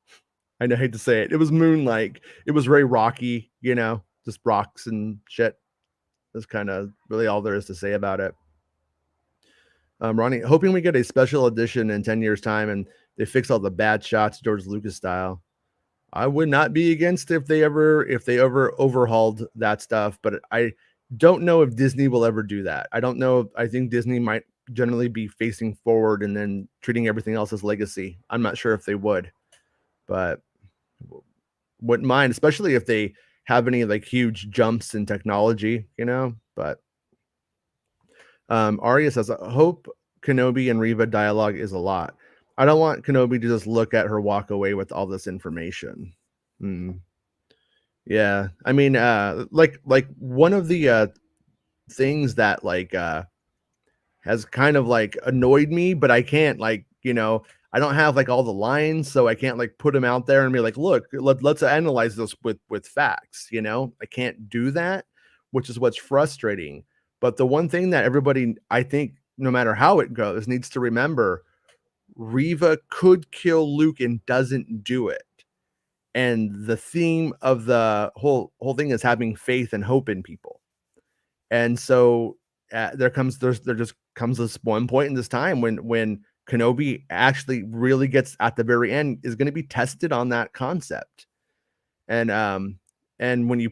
I hate to say it. It was moon-like. It was very rocky, you know, just rocks and shit. That's kind of really all there is to say about it. Ronnie, hoping we get a special edition in 10 years' time and they fix all the bad shots George Lucas style. I would not be against if they ever overhauled that stuff, but I don't know if Disney will ever do that. I don't know. I think Disney might generally be facing forward and then treating everything else as legacy. I'm not sure if they would, but wouldn't mind, especially if they have any like huge jumps in technology, you know. But Aria says, I hope Kenobi and Reva dialogue is a lot. I don't want Kenobi to just look at her walk away with all this information. Yeah, I mean, like one of the things that has kind of like annoyed me, but I can't I don't have like all the lines, so I can't like put them out there and be like, look, let's analyze this with facts. You know, I can't do that, which is what's frustrating. But the one thing that everybody, I think, no matter how it goes, needs to remember, Reva could kill Luke and doesn't do it. And the theme of the whole thing is having faith and hope in people. And so there just comes this one point in this time when Kenobi actually really gets at the very end is going to be tested on that concept. And when you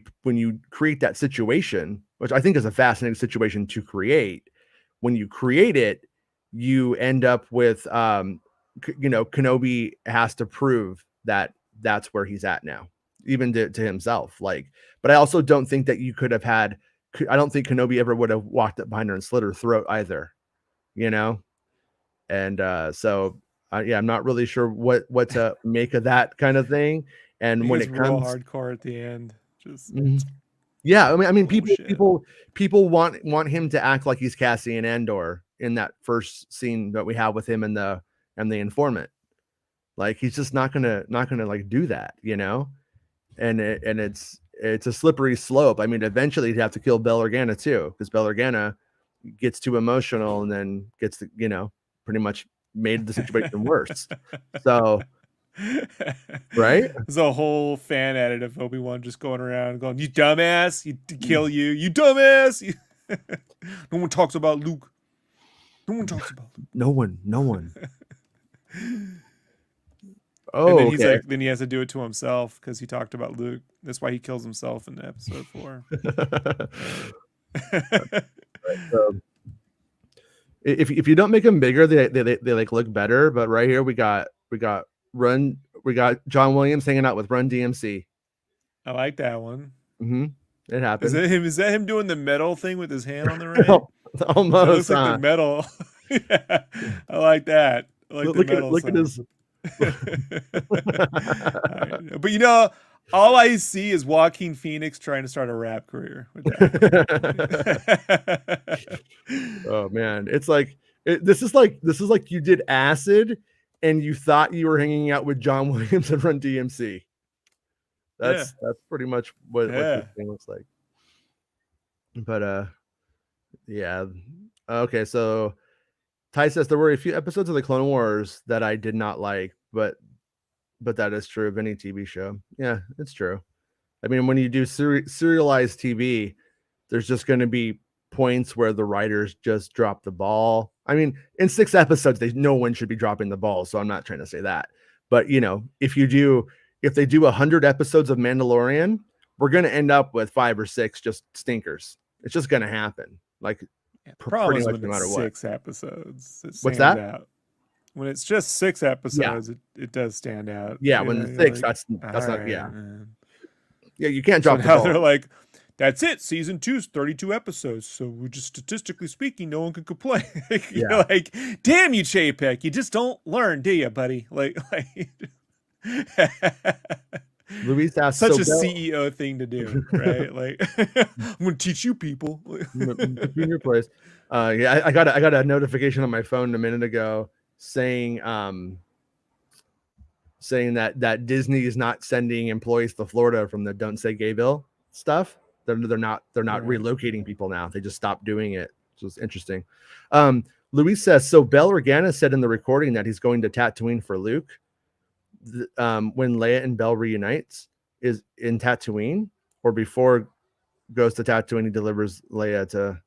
create that situation, which I think is a fascinating situation to create, when you create it, you end up with Kenobi has to prove that that's where he's at now, even to himself. But I also don't think that you could have had. I don't think Kenobi ever would have walked up behind her and slit her throat either, you know. And so I'm not really sure what to make of that kind of thing. And when it comes real hardcore at the end, just yeah, I mean, people want him to act like he's Cassian Andor in that first scene that we have with him and the informant. Like he's just not gonna like do that, you know. And it's a slippery slope. I mean, eventually he'd have to kill Bail Organa too, because Bail Organa gets too emotional and then gets pretty much made the situation worse. So. Right? There's a whole fan edit of Obi-Wan just going around going, you dumbass, you kill you dumbass. No one talks about Luke. No one talks about Luke. No one. Oh, and then he's like, then he has to do it to himself because he talked about Luke. That's why he kills himself in episode 4. If you don't make them bigger, they like look better. But right here we got John Williams hanging out with Run DMC. I like that one. It happened. Is that him doing the metal thing with his hand on the right? Almost. It looks like the metal. Yeah, I like that. I like look at his. Right. But all I see is Joaquin Phoenix trying to start a rap career with that. Oh man, it's like this is like you did acid and you thought you were hanging out with John Williams and Run DMC. That's pretty much what this thing looks like. But yeah. Okay, so Ty says there were a few episodes of the Clone Wars that I did not like, but that is true of any TV show. Yeah, it's true. I mean, when you do serialized TV, there's just going to be points where the writers just drop the ball. I mean, in 6 episodes, no one should be dropping the ball. So I'm not trying to say that, but if they do 100 episodes of Mandalorian, we're going to end up with 5 or 6 just stinkers. It's just going to happen. Like pretty much no matter what. 6 episodes. What's that? Out. When it's just 6 episodes, it does stand out. Yeah, when it's 6, that's not. Yeah, you can't drop the ball. They're like that's it. Season 2's 32 episodes. So we're just statistically speaking, no one can complain. You're Yeah. like, damn you, Chapek. You just don't learn, do you, buddy? Luis asked, such so a Bell, CEO thing to do, right? Like, I'm gonna teach you people. in your place. Yeah, I got a notification on my phone a minute ago saying saying that Disney is not sending employees to Florida from the Don't Say Gay bill stuff. They're not Right. relocating people now. They just stopped doing it. So it's interesting. Luis says, so Bell Organa said in the recording that he's going to Tatooine for Luke. When Leia and Bell reunites is in Tatooine, or before goes to Tatooine, he delivers Leia to.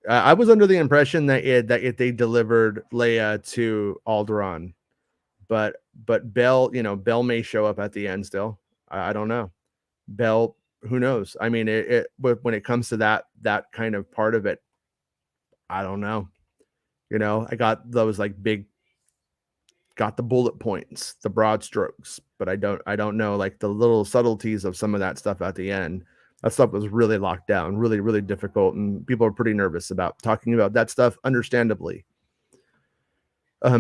I was under the impression that they delivered Leia to Alderaan, but Bell, Bell may show up at the end still. I don't know. Bell, who knows? I mean, when it comes to that kind of part of it, I don't know. I got those got the bullet points, the broad strokes, but I don't know like the little subtleties of some of that stuff at the end. That stuff was really locked down, really, really difficult, and people are pretty nervous about talking about that stuff, understandably.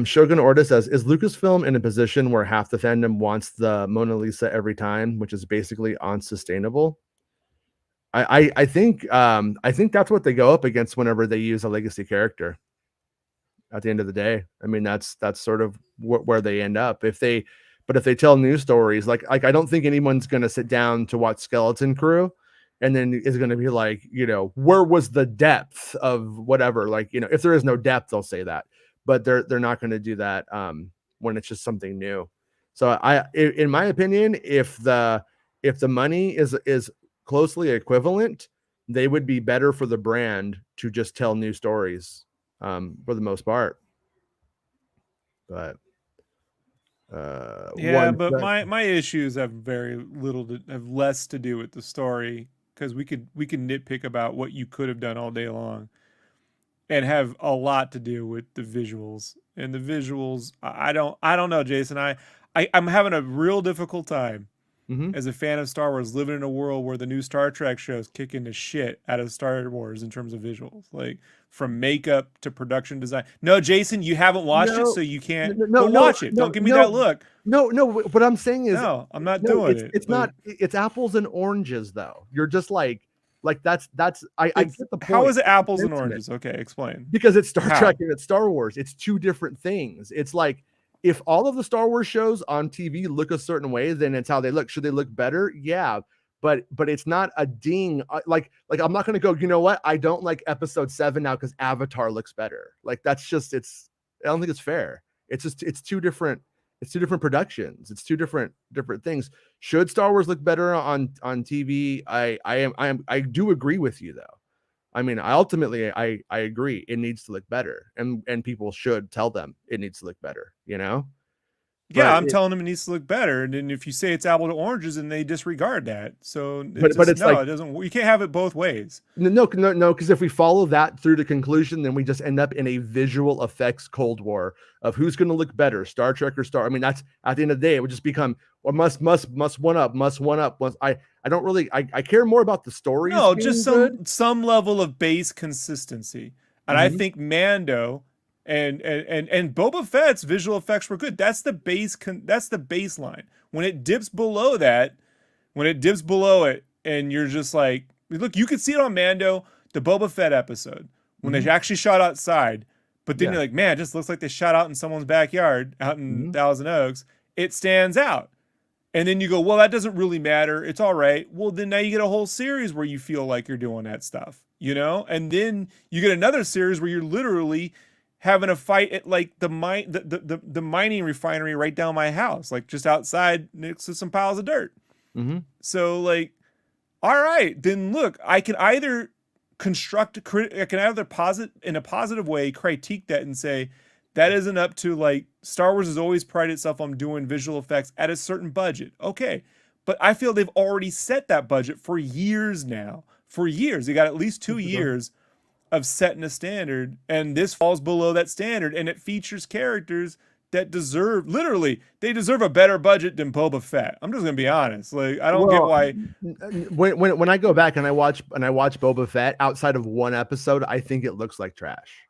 Shogun Orta says, is Lucasfilm in a position where half the fandom wants the Mona Lisa every time, which is basically unsustainable? I think that's what they go up against whenever they use a legacy character. At the end of the day, I mean, that's sort of where they end up. If they tell news stories, like I don't think anyone's going to sit down to watch Skeleton Crew and then is going to be like, where was the depth of whatever? Like, if there is no depth, they'll say that, but they're not going to do that when it's just something new. So in my opinion, if the money is closely equivalent, they would be better for the brand to just tell new stories. For the most part, but my issues have have less to do with the story, because we can nitpick about what you could have done all day long, and have a lot to do with the visuals. And the visuals, I don't know, Jason. I'm having a real difficult time as a fan of Star Wars, living in a world where the new Star Trek shows kicking the shit out of Star Wars in terms of visuals, like from makeup to production design. No, Jason, you haven't watched it, so you can't watch it. Don't give me that look. No, what I'm saying is, no, I'm not doing it. It's not. It's apples and oranges, though. You're just like that's. I get the point. How is it apples and oranges? Okay, explain. Because it's Star Trek and it's Star Wars. It's two different things. It's like, if all of the Star Wars shows on TV look a certain way, then it's how they look. Should they look better? Yeah, but it's not a ding. Like I'm not going to go, you know what? I don't like episode 7 now because Avatar looks better. Like that's just, I don't think it's fair. It's just, it's two different productions. It's two different things. Should Star Wars look better on TV? I do agree with you though. I mean, I agree. It needs to look better, and people should tell them it needs to look better. Yeah, I'm telling them it needs to look better, and then if you say it's apple to oranges, and they disregard that, so it doesn't. You can't have it both ways. No, because if we follow that through to conclusion, then we just end up in a visual effects Cold War of who's going to look better, Star Trek or Star. I mean, that's at the end of the day, it would just become must one up. I don't really. I care more about the story. No, just some level of base consistency, and I think Mando and Boba Fett's visual effects were good. That's the baseline. When it dips below it, and you're just like, look, you could see it on Mando, the Boba Fett episode, when they actually shot outside, but then you're like, man, it just looks like they shot out in someone's backyard out in Thousand Oaks. It stands out. And then you go, well, that doesn't really matter. It's all right. Well, then now you get a whole series where you feel like you're doing that stuff, And then you get another series where you're literally having a fight at like the mining refinery right down my house, like just outside next to some piles of dirt. So like, all right, then look, I can either in a positive way critique that and say, that isn't up to, like, Star Wars has always prided itself on doing visual effects at a certain budget. Okay. But I feel they've already set that budget for years now. For years. They got at least 2 years of setting a standard, and this falls below that standard, and it features characters that deserve they deserve a better budget than Boba Fett. I'm just gonna be honest. Like I don't get why. When I go back and I watch Boba Fett outside of one episode, I think it looks like trash.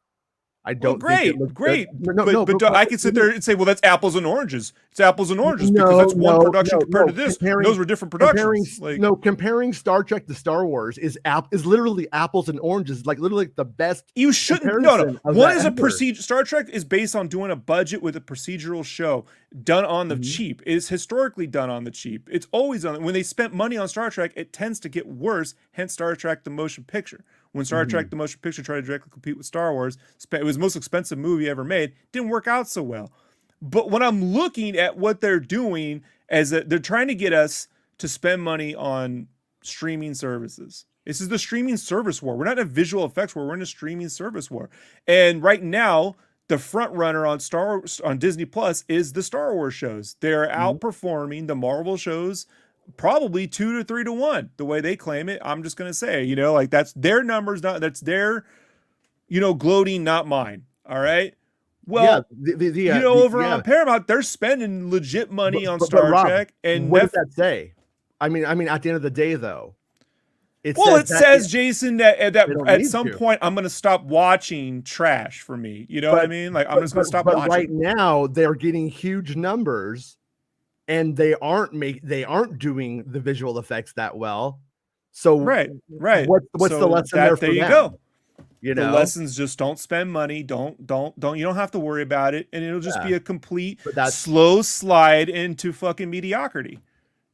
I don't think it looks great. good. But I can sit there and say, well, that's apples and oranges. It's apples and oranges because that's one production compared to this. Those were different productions. Comparing Star Trek to Star Wars is literally apples and oranges. Like literally the best. You shouldn't. No. One is a procedure. Star Trek is based on doing a budget with a procedural show done on the cheap. It is historically done on the cheap. It's always on. When they spent money on Star Trek, it tends to get worse. Hence, Star Trek: The Motion Picture. When Star Trek: The Motion Picture tried to directly compete with Star Wars, it was the most expensive movie ever made. Didn't work out so well. But when I'm looking at what they're doing, they're trying to get us to spend money on streaming services. This is the streaming service war. We're not in a visual effects war. We're in a streaming service war. And right now, the front runner on Disney Plus is the Star Wars shows. They're outperforming the Marvel shows. Probably 2 to 3 to 1, the way they claim it. I'm just gonna say, like that's their numbers, that's their, gloating, not mine. All right. Well, over on Paramount, they're spending legit money on Star Trek. And what does that say? I mean, at the end of the day, though, it says Jason that at some point I'm gonna stop watching trash for me. You know what I mean? Like I'm just gonna stop watching. Right now, they're getting huge numbers. And they aren't doing the visual effects that well. So right. What's the lesson there for them? There you go. The lessons just don't spend money. Don't. You don't have to worry about it, and it'll just be a complete slow slide into fucking mediocrity,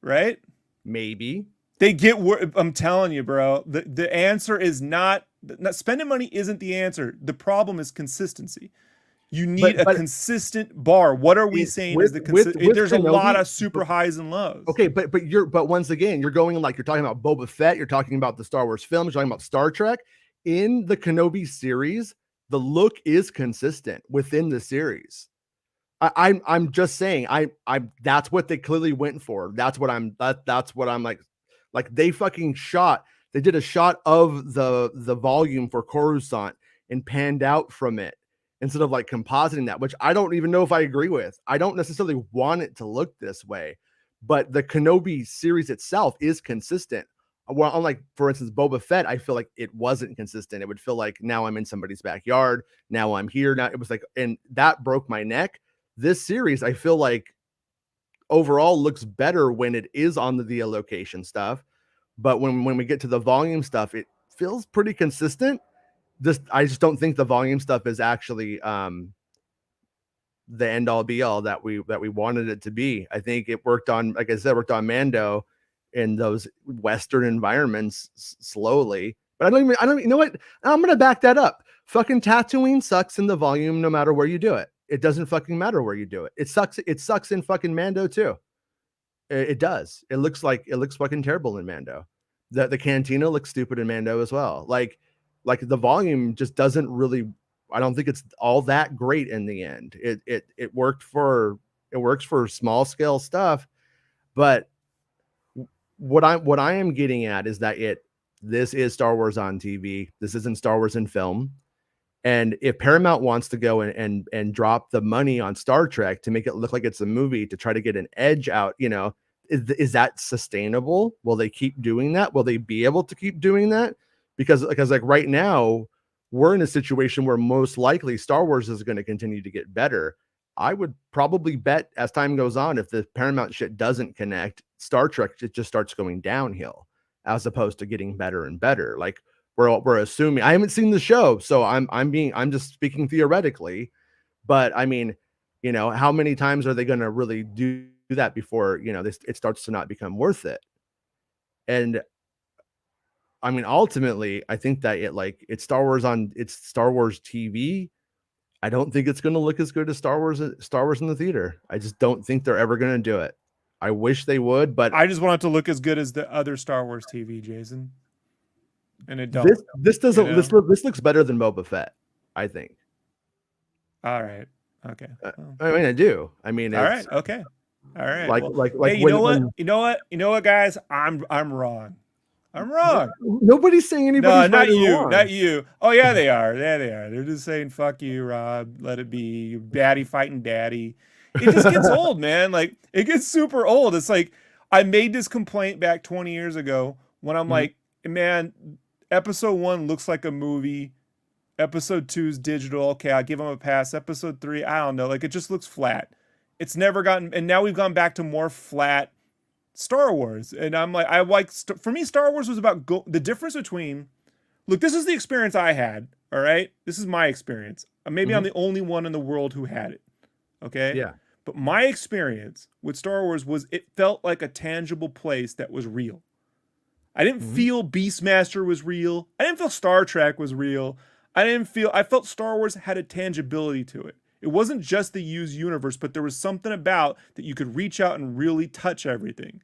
right? Maybe they get. I'm telling you, bro. The answer is not spending money. Isn't the answer. The problem is consistency. You need a consistent bar. What are we saying is the consistent? There's Kenobi, a lot of super highs and lows. Okay, but once again, you're going you're talking about Boba Fett, you're talking about the Star Wars films, you're talking about Star Trek. In the Kenobi series, the look is consistent within the series. I'm just saying, that's what they clearly went for. That's what I'm like they fucking they did a shot of the volume for Coruscant and panned out from it, instead of compositing that, which I don't even know if I agree with. I don't necessarily want it to look this way, but the Kenobi series itself is consistent. Well, unlike, for instance, Boba Fett, I feel like it wasn't consistent. It would feel like now I'm in somebody's backyard. Now I'm here. Now it was and that broke my neck. This series, I feel like overall looks better when it is on the location stuff. But when we get to the volume stuff, it feels pretty consistent. I just don't think the volume stuff is actually the end all be all that we wanted it to be. I think it worked on, like I said, Mando in those Western environments slowly. But I don't, you know what? I'm going to back that up. Fucking Tatooine sucks in the volume no matter where you do it. It doesn't fucking matter where you do it. It sucks in fucking Mando too. It does. It looks fucking terrible in Mando. The cantina looks stupid in Mando as well. Like the volume just doesn't really, I don't think it's all that great in the end. It works for small scale stuff, but what I am getting at is that this is Star Wars on TV. This isn't Star Wars in film. And if Paramount wants to go and drop the money on Star Trek to make it look like it's a movie to try to get an edge out, is that sustainable? Will they keep doing that? Will they be able to keep doing that? Because like right now, we're in a situation where most likely Star Wars is going to continue to get better. I would probably bet as time goes on, if the Paramount shit doesn't connect, Star Trek it just starts going downhill as opposed to getting better and better. Like we're assuming. I haven't seen the show, so I'm just speaking theoretically. But I mean, how many times are they going to really do that before it starts to not become worth it? And I mean, ultimately, I think that it's Star Wars TV. I don't think it's going to look as good as Star Wars in the theater. I just don't think they're ever going to do it. I wish they would, but I just want it to look as good as the other Star Wars TV, Jason. And it don't. This doesn't. This looks better than Boba Fett, I think. All right. Okay. I mean, I do. I mean, all right. Okay. All right. Like hey, you know what, guys? I'm wrong. I'm wrong. Nobody's saying anybody's No, right not or you. wrong. Not you. Oh, yeah, they are. Yeah, they are. They're just saying, fuck you, Rob. Let it be. Daddy fighting daddy. It just gets old, man. Like, it gets super old. It's like, I made this complaint back 20 years ago when I'm like, man, episode 1 looks like a movie. Episode 2 is digital. Okay, I'll give them a pass. Episode 3, I don't know. Like, it just looks flat. It's never gotten, and now we've gone back to more flat Star Wars. And I'm like, for me, Star Wars was about the difference between, look, this is the experience I had. All right. This is my experience. Maybe I'm the only one in the world who had it. Okay. Yeah. But my experience with Star Wars was it felt like a tangible place that was real. I didn't feel Beastmaster was real. I didn't feel Star Trek was real. I felt Star Wars had a tangibility to it. It wasn't just the used universe, but there was something about that you could reach out and really touch everything.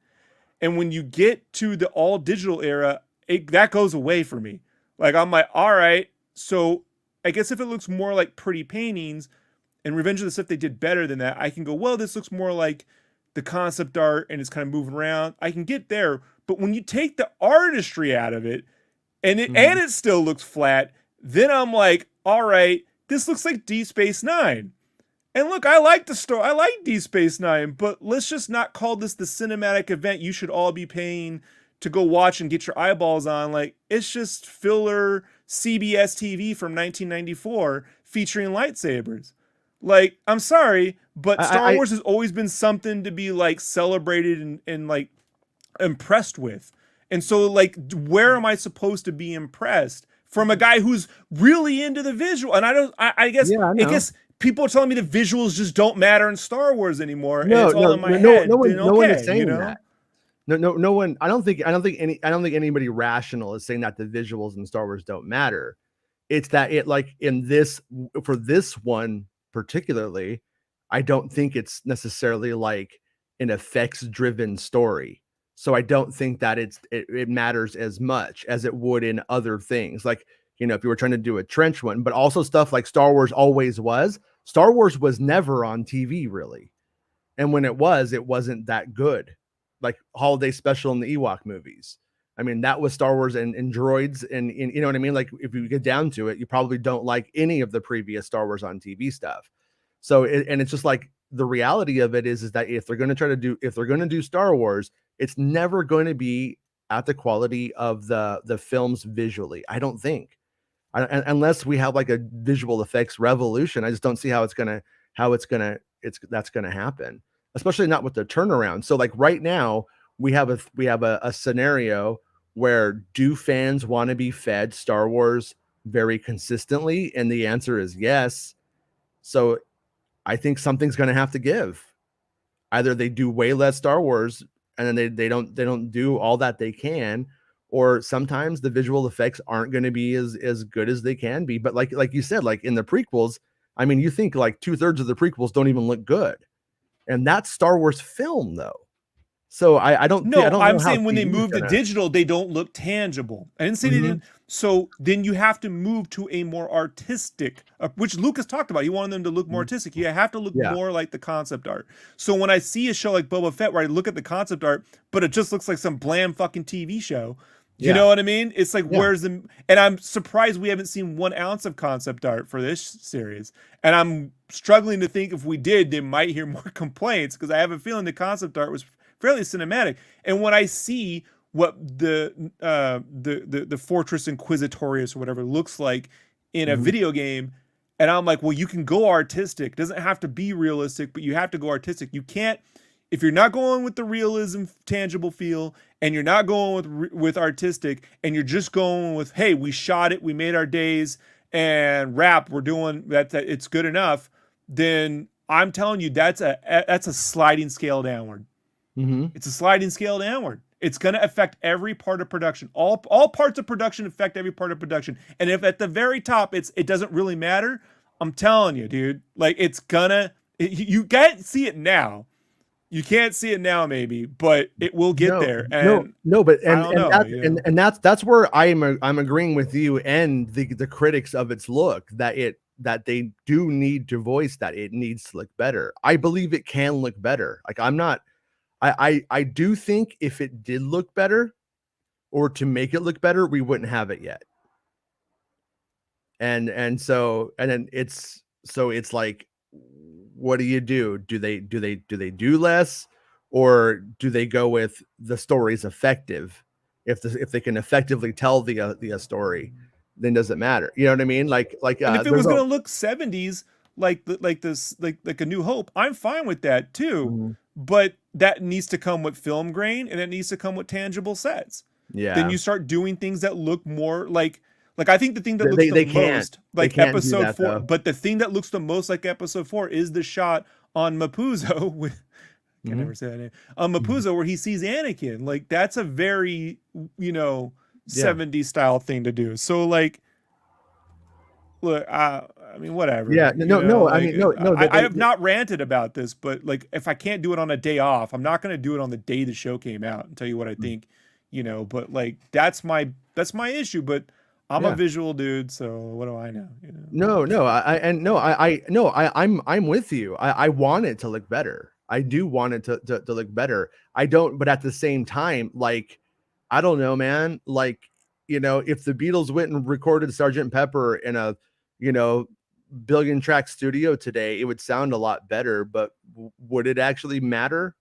And when you get to the all digital era, that goes away for me. Like, I'm like, all right, so I guess if it looks more like pretty paintings and Revenge of the Sith, they did better than that, I can go, well, this looks more like the concept art and it's kind of moving around. I can get there. But when you take the artistry out of it and it still looks flat, then I'm like, all right, this looks like Deep Space Nine. And look, I like the story. I like Deep Space Nine, but let's just not call this the cinematic event you should all be paying to go watch and get your eyeballs on. Like, it's just filler CBS TV from 1994 featuring lightsabers. Like, I'm sorry, but Star Wars has always been something to be like celebrated and like impressed with. And so, like, where am I supposed to be impressed from a guy who's really into the visual? And I guess people are telling me the visuals just don't matter in Star Wars anymore. And it's all in my head. No one is saying that. No one. I don't think anybody rational is saying that the visuals in Star Wars don't matter. It's that for this one particularly, I don't think it's necessarily like an effects driven story. So I don't think that it matters as much as it would in other things. Like, you know, if you were trying to do a trench one, but also stuff like Star Wars always was. Star Wars was never on TV really. And when it wasn't that good. Like Holiday Special in the Ewok movies. I mean, that was Star Wars and droids and you know what I mean? Like, if you get down to it, you probably don't like any of the previous Star Wars on TV stuff. So, it's just like the reality of it is that if they're going to do Star Wars, it's never going to be at the quality of the films visually. I don't think, unless we have like a visual effects revolution. I just don't see how that's going to happen, especially not with the turnaround. So like right now we have a scenario where, do fans want to be fed Star Wars very consistently? And the answer is yes. So I think something's going to have to give. Either they do way less Star Wars and then they don't do all that they can, or sometimes the visual effects aren't going to be as good as they can be. But like you said, like in the prequels, I mean, you think like 2/3 of the prequels don't even look good, and that's Star Wars film though. So I'm saying when they move to digital, they don't look tangible. I didn't say they didn't. So then you have to move to a more artistic, which Lucas talked about. He wanted them to look more artistic. You have to look more like the concept art. So when I see a show like Boba Fett, where I look at the concept art, but it just looks like some bland fucking TV show, you know what I mean? It's like, where's the, and I'm surprised we haven't seen 1 ounce of concept art for this series. And I'm struggling to think if we did, they might hear more complaints, because I have a feeling the concept art was fairly cinematic. And when I see what the Fortress Inquisitorius or whatever looks like in a video game, and I'm like, well, you can go artistic. It doesn't have to be realistic, but you have to go artistic. You can't, if you're not going with the realism tangible feel, and you're not going with artistic, and you're just going with, hey, we shot it, we made our days, and we're doing that, it's good enough, then I'm telling you, that's a sliding scale downward. It's a sliding scale downward. It's going to affect every part of production. All parts of production affect every part of production. And if at the very top it doesn't really matter, I'm telling you, dude, like you can't see it now. You can't see it now, maybe, but it will get there. And that's where I'm agreeing with you and the critics of its look, that they do need to voice that it needs to look better. I believe it can look better. Like I do think if it did look better, or to make it look better, we wouldn't have it yet. And then it's like, what do you do? Do they do less, or do they go with the story's effective? If they can effectively tell the story, then does it matter? You know what I mean? Like and if it was going to look 70s, like A New Hope, I'm fine with that too. Mm-hmm. But that needs to come with film grain, and it needs to come with tangible sets. Yeah. Then you start doing things that look more like I think the thing that looks they the can't. most like They can't do episode that, 4, though. but the thing that looks the most like episode 4 is the shot on Mapuzo with I can never say that name. On Mapuzo where he sees Anakin. Like that's a very, 70s style thing to do. So like, look, I mean, whatever. Yeah, no. I mean, no. I have not ranted about this, but like, if I can't do it on a day off, I'm not going to do it on the day the show came out and tell you what I think, But like, that's my issue. But I'm a visual dude, so what do I know? I'm with you. I want it to look better. I do want it to look better. I don't, but at the same time, like, I don't know, man. Like, if the Beatles went and recorded Sgt. Pepper in a, billion track studio today, it would sound a lot better, but would it actually matter?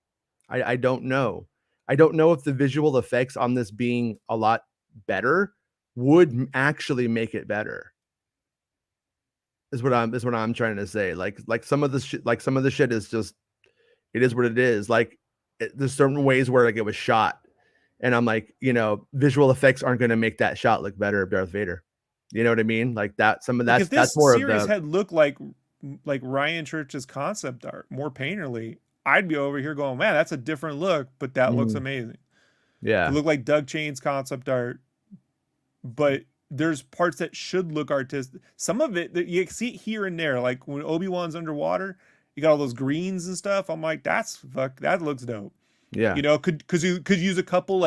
I don't know. I don't know if the visual effects on this being a lot better would actually make it better. Is what I'm trying to say. Like some of the shit is just, it is what it is. Like there's certain ways where like it was shot, and I'm like, visual effects aren't going to make that shot look better of Darth Vader. You know what I mean? Like that. Some of that. If this series had looked like Ryan Church's concept art more painterly, I'd be over here going, man, that's a different look, but that looks amazing. Yeah, it looked like Doug Chain's concept art, but there's parts that should look artistic. Some of it that you see it here and there, like when Obi-Wan's underwater, you got all those greens and stuff. I'm like, that looks dope. Yeah, could use a couple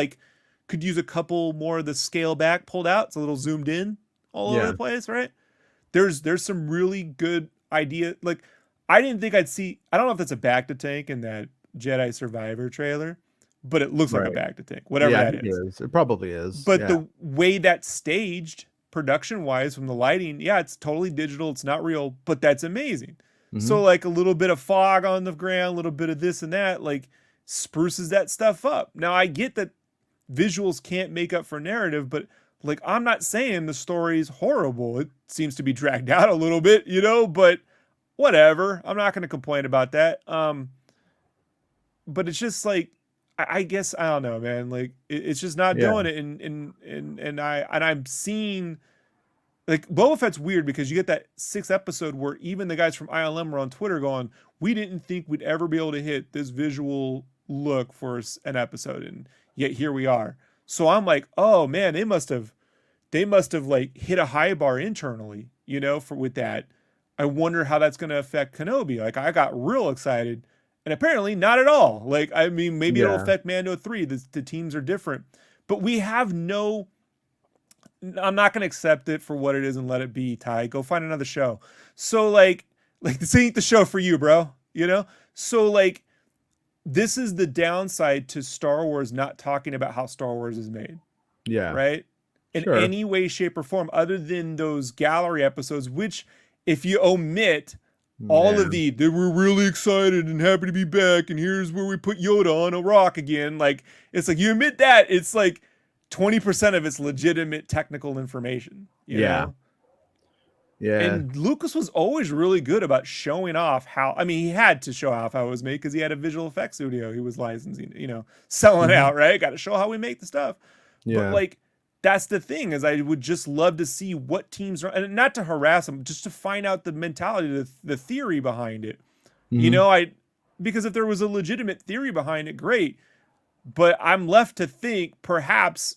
more of the scale back pulled out. It's a little zoomed in all over the place, right? There's some really good idea. Like I didn't think I'd see. I don't know if that's a back to tank in that Jedi Survivor trailer, but it looks like a back to tank. Whatever that is. It probably is. But the way that's staged, production wise, from the lighting, it's totally digital. It's not real, but that's amazing. So like a little bit of fog on the ground, a little bit of this and that, like spruces that stuff up. Now I get that visuals can't make up for narrative, but like I'm not saying the story's horrible. It seems to be dragged out a little bit, but whatever. I'm not going to complain about that. But it's just like, I guess, I don't know, man. Like it's just not doing it. And I'm seeing like Boba Fett's weird because you get that 6th episode where even the guys from ILM were on Twitter going, we didn't think we'd ever be able to hit this visual look for an episode. And yet here we are. So I'm like, oh man, they must have like hit a high bar internally, with that. I wonder how that's going to affect Kenobi. Like I got real excited, and apparently not at all. Like, I mean, maybe it'll affect Mando 3. The teams are different, but we have no, I'm not going to accept it for what it is and let it be. Ty, go find another show. So like this ain't the show for you, bro. So like, this is the downside to Star Wars not talking about how Star Wars is made. Yeah. Right? In any way, shape, or form, other than those gallery episodes, which if you omit all of they were really excited and happy to be back, and here's where we put Yoda on a rock again. Like, it's like you admit that, it's like 20% of it's legitimate technical information. You know? Yeah. And Lucas was always really good about showing off how, I mean, he had to show off how it was made because he had a visual effects studio he was licensing, selling out, right? Got to show how we make the stuff. Yeah. But like, that's the thing, is I would just love to see what teams are, and not to harass them, just to find out the mentality, the theory behind it. Because if there was a legitimate theory behind it, great. But I'm left to think perhaps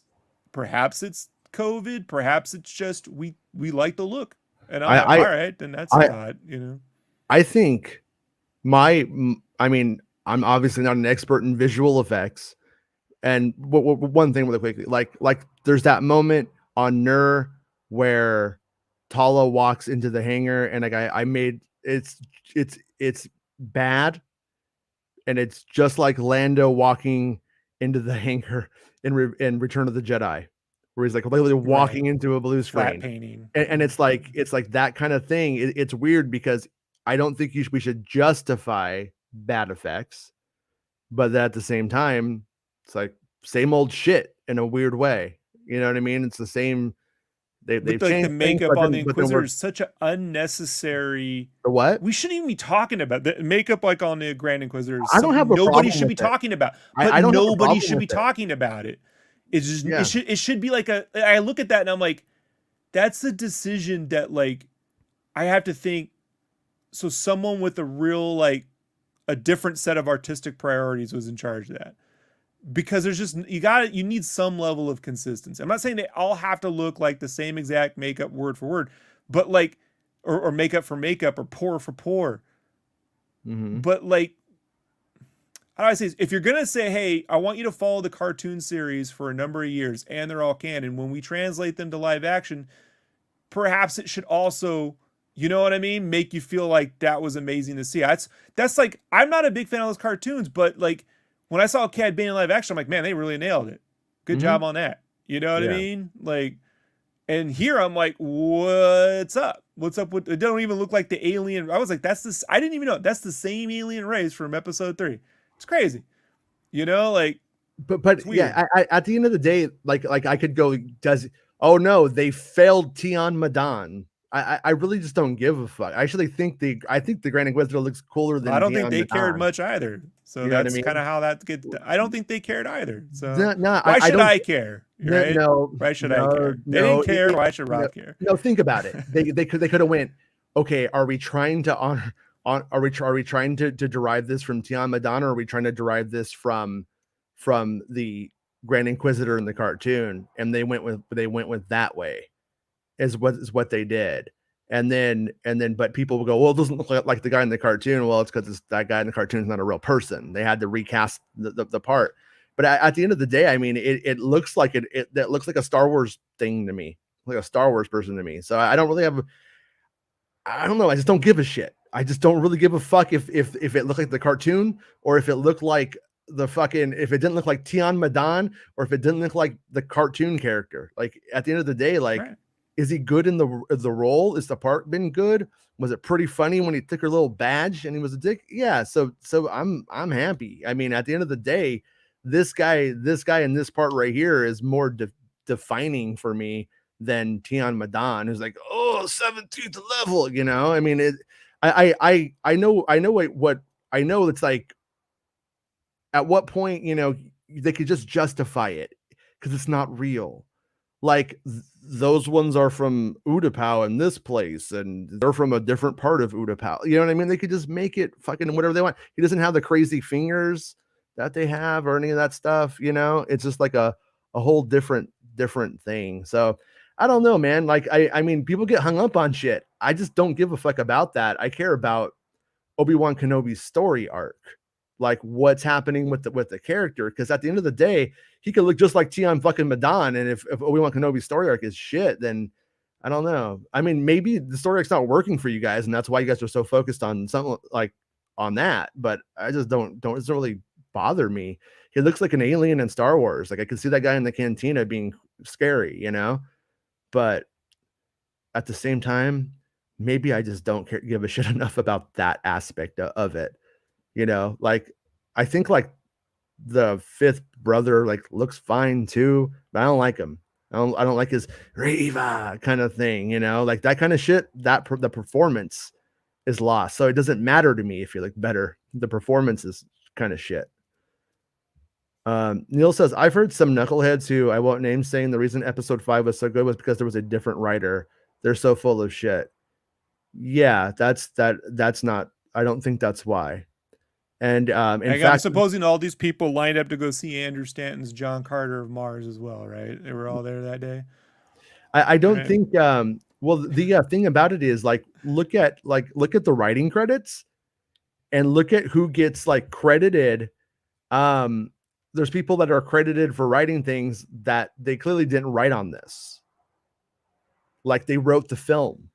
it's COVID, perhaps it's just we like the look. And I'm like, all right, then that's not, I think I'm obviously not an expert in visual effects. And one thing really quickly, like there's that moment on Nur where Tala walks into the hangar, and like I made it's bad, and it's just like Lando walking into the hangar in Return of the Jedi, where he's like literally walking into a blue Flat screen, painting. and it's like that kind of thing. It's weird because I don't think we should justify bad effects, but at the same time, it's like same old shit in a weird way. You know what I mean? It's the same. They've But like changed the things, makeup on the but then Inquisitor is such an unnecessary. the what? We shouldn't even be talking about the makeup like on the Grand Inquisitor. I don't have a nobody problem should be with it. talking about. But I don't have a nobody problem should be with it. talking about it. It's just Yeah. it should be like a. I look at that and I'm like, that's a decision that like I have to think. So someone with a real like a different set of artistic priorities was in charge of that. Because there's just you need some level of consistency. I'm not saying they all have to look like the same exact makeup word for word, but like or makeup for makeup or pour for pour. Mhm. But like how do I say this? If you're gonna say, hey, I want you to follow the cartoon series for a number of years and they're all canon, when we translate them to live action, perhaps it should also, you know what I mean, make you feel like that was amazing to see. That's like, I'm not a big fan of those cartoons, but like when I saw Cad Bane in live action, I'm like, man, they really nailed it. Good job on that. You know what I mean? Like, and here I'm like, what's up? What's up with? It don't even look like the alien. I was like, that's this. I didn't even know that's the same alien race from episode 3. It's crazy. You know, like, but yeah, I at the end of the day, like I could go. Oh no, they failed Tian Madan. I really just don't give a fuck. I actually think the Grand Inquisitor looks cooler than I don't Tian think they Madan. cared much either. So you know that's I mean? kind of how that gets. I don't think they cared either. So no, why should I care? Right? No, why should I care? They didn't care. Why should Rob care? No, think about it. They could have went. Okay, are we trying to honor? Are we trying to derive this from Tian Madan, or are we trying to derive this from the Grand Inquisitor in the cartoon? And they went with that way, is what they did. And then but people will go, well, it doesn't look like the guy in the cartoon. Well, it's because that guy in the cartoon is not a real person. They had to recast the part. But at the end of the day, I mean, it looks like that looks like a Star Wars thing to me, like a Star Wars person to me. So I don't really have. I don't know. I just don't give a shit. I just don't really give a fuck if it looked like the cartoon, or if it looked like if it didn't look like Tian Madan, or if it didn't look like the cartoon character. Like at the end of the day, like, is he good in the role? Is the part been good? Was it pretty funny when he took her little badge and he was a dick? Yeah. So I'm happy. I mean, at the end of the day, this guy in this part right here is more defining for me than Tian Madan, who's like, oh, 17th level, you know. I mean, I know what I know. It's like, at what point, you know, they could just justify it because it's not real. Like those ones are from Utapau in this place, and they're from a different part of Utapau. You know what I mean? They could just make it fucking whatever they want. He doesn't have the crazy fingers that they have or any of that stuff. You know, it's just like a whole different thing. So I don't know, man. Like I mean, people get hung up on shit. I just don't give a fuck about that. I care about Obi-Wan Kenobi's story arc, like what's happening with the character. Because at the end of the day, he could look just like Tian fucking Madan, and if Obi-Wan Kenobi's story arc is shit, then I don't know. I mean, maybe the story arc's not working for you guys, and that's why you guys are so focused on something like on that. But I just don't. It doesn't really bother me. He looks like an alien in Star Wars. Like I could see that guy in the cantina being scary, you know. But at the same time, maybe I just don't give a shit enough about that aspect of it. You know, like I think like the fifth brother like looks fine too, but I don't like him. I don't like his Reva kind of thing, you know, like that kind of shit. The performance is lost, so it doesn't matter to me if you look better. The performance is kind of shit. Neil says, I've heard some knuckleheads who I won't name saying the reason episode 5 was so good was because there was a different writer. They're so full of shit. Yeah, that's not. I don't think that's why. And in fact, I'm supposing all these people lined up to go see Andrew Stanton's John Carter of Mars as well, right? They were all there that day. I don't think. Well, the thing about it is like look at the writing credits, and look at who gets like credited. There's people that are credited for writing things that they clearly didn't write on this. Like they wrote the film.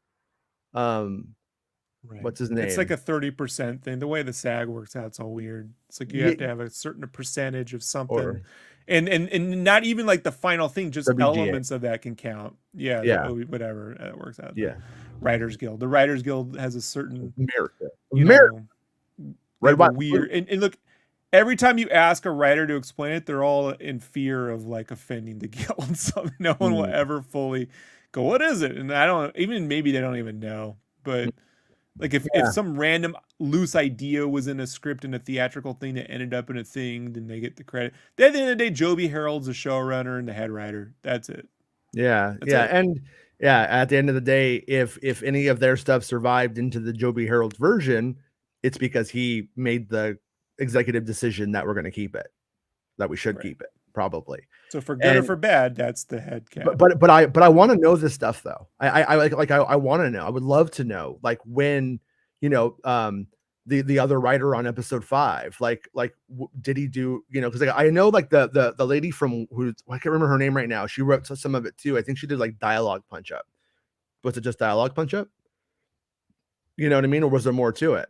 Right. What's his name? It's like a 30% thing. The way the SAG works out, it's all weird. It's like you have to have a certain percentage of something, Or and not even like the final thing, just WGA. elements of that can count. Yeah, Yeah. whatever it works out. Yeah. Writers Guild. The Writers Guild has a certain, America. you America. know, they Right, have a weird. And look, every time you ask a writer to explain it, they're all in fear of like offending the guild. So no one will ever fully go, "What is it?" And I don't even, maybe they don't even know, but. Like if some random loose idea was in a script and a theatrical thing that ended up in a thing, then they get the credit. At the end of the day, Joby Harold's the showrunner and the head writer. That's it. Yeah. That's yeah. it. And yeah, at the end of the day, if any of their stuff survived into the Joby Harold version, it's because he made the executive decision that we're going to keep it, that we should keep it, probably. So for good or for bad, that's the head cap. But I want to know this stuff though. I want to know. I would love to know, like, when, you know, the other writer on episode 5, did he do, you know, because like, I know like the lady from who, I can't remember her name right now. She wrote some of it too. I think she did like dialogue punch up. Was it just dialogue punch up? You know what I mean? Or was there more to it?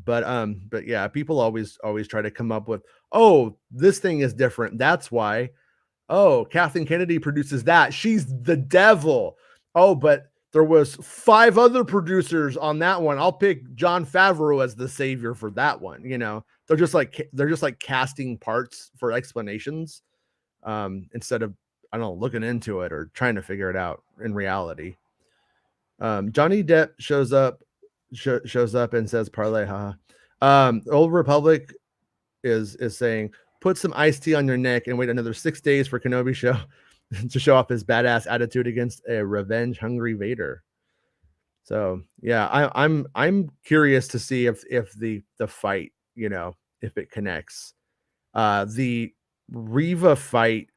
But yeah, people always try to come up with, oh, this thing is different. That's why. Oh, Kathleen Kennedy produces that. She's the devil. Oh, but there was 5 other producers on that one. I'll pick Jon Favreau as the savior for that one. You know, they're just like casting parts for explanations, instead of, I don't know, looking into it or trying to figure it out in reality. Johnny Depp shows up and says parlay, haha. Old Republic is saying, put some iced tea on your neck and wait another 6 days for Kenobi show to show off his badass attitude against a revenge hungry Vader. So yeah, I'm curious to see if the fight, you know, if it connects. The Reva fight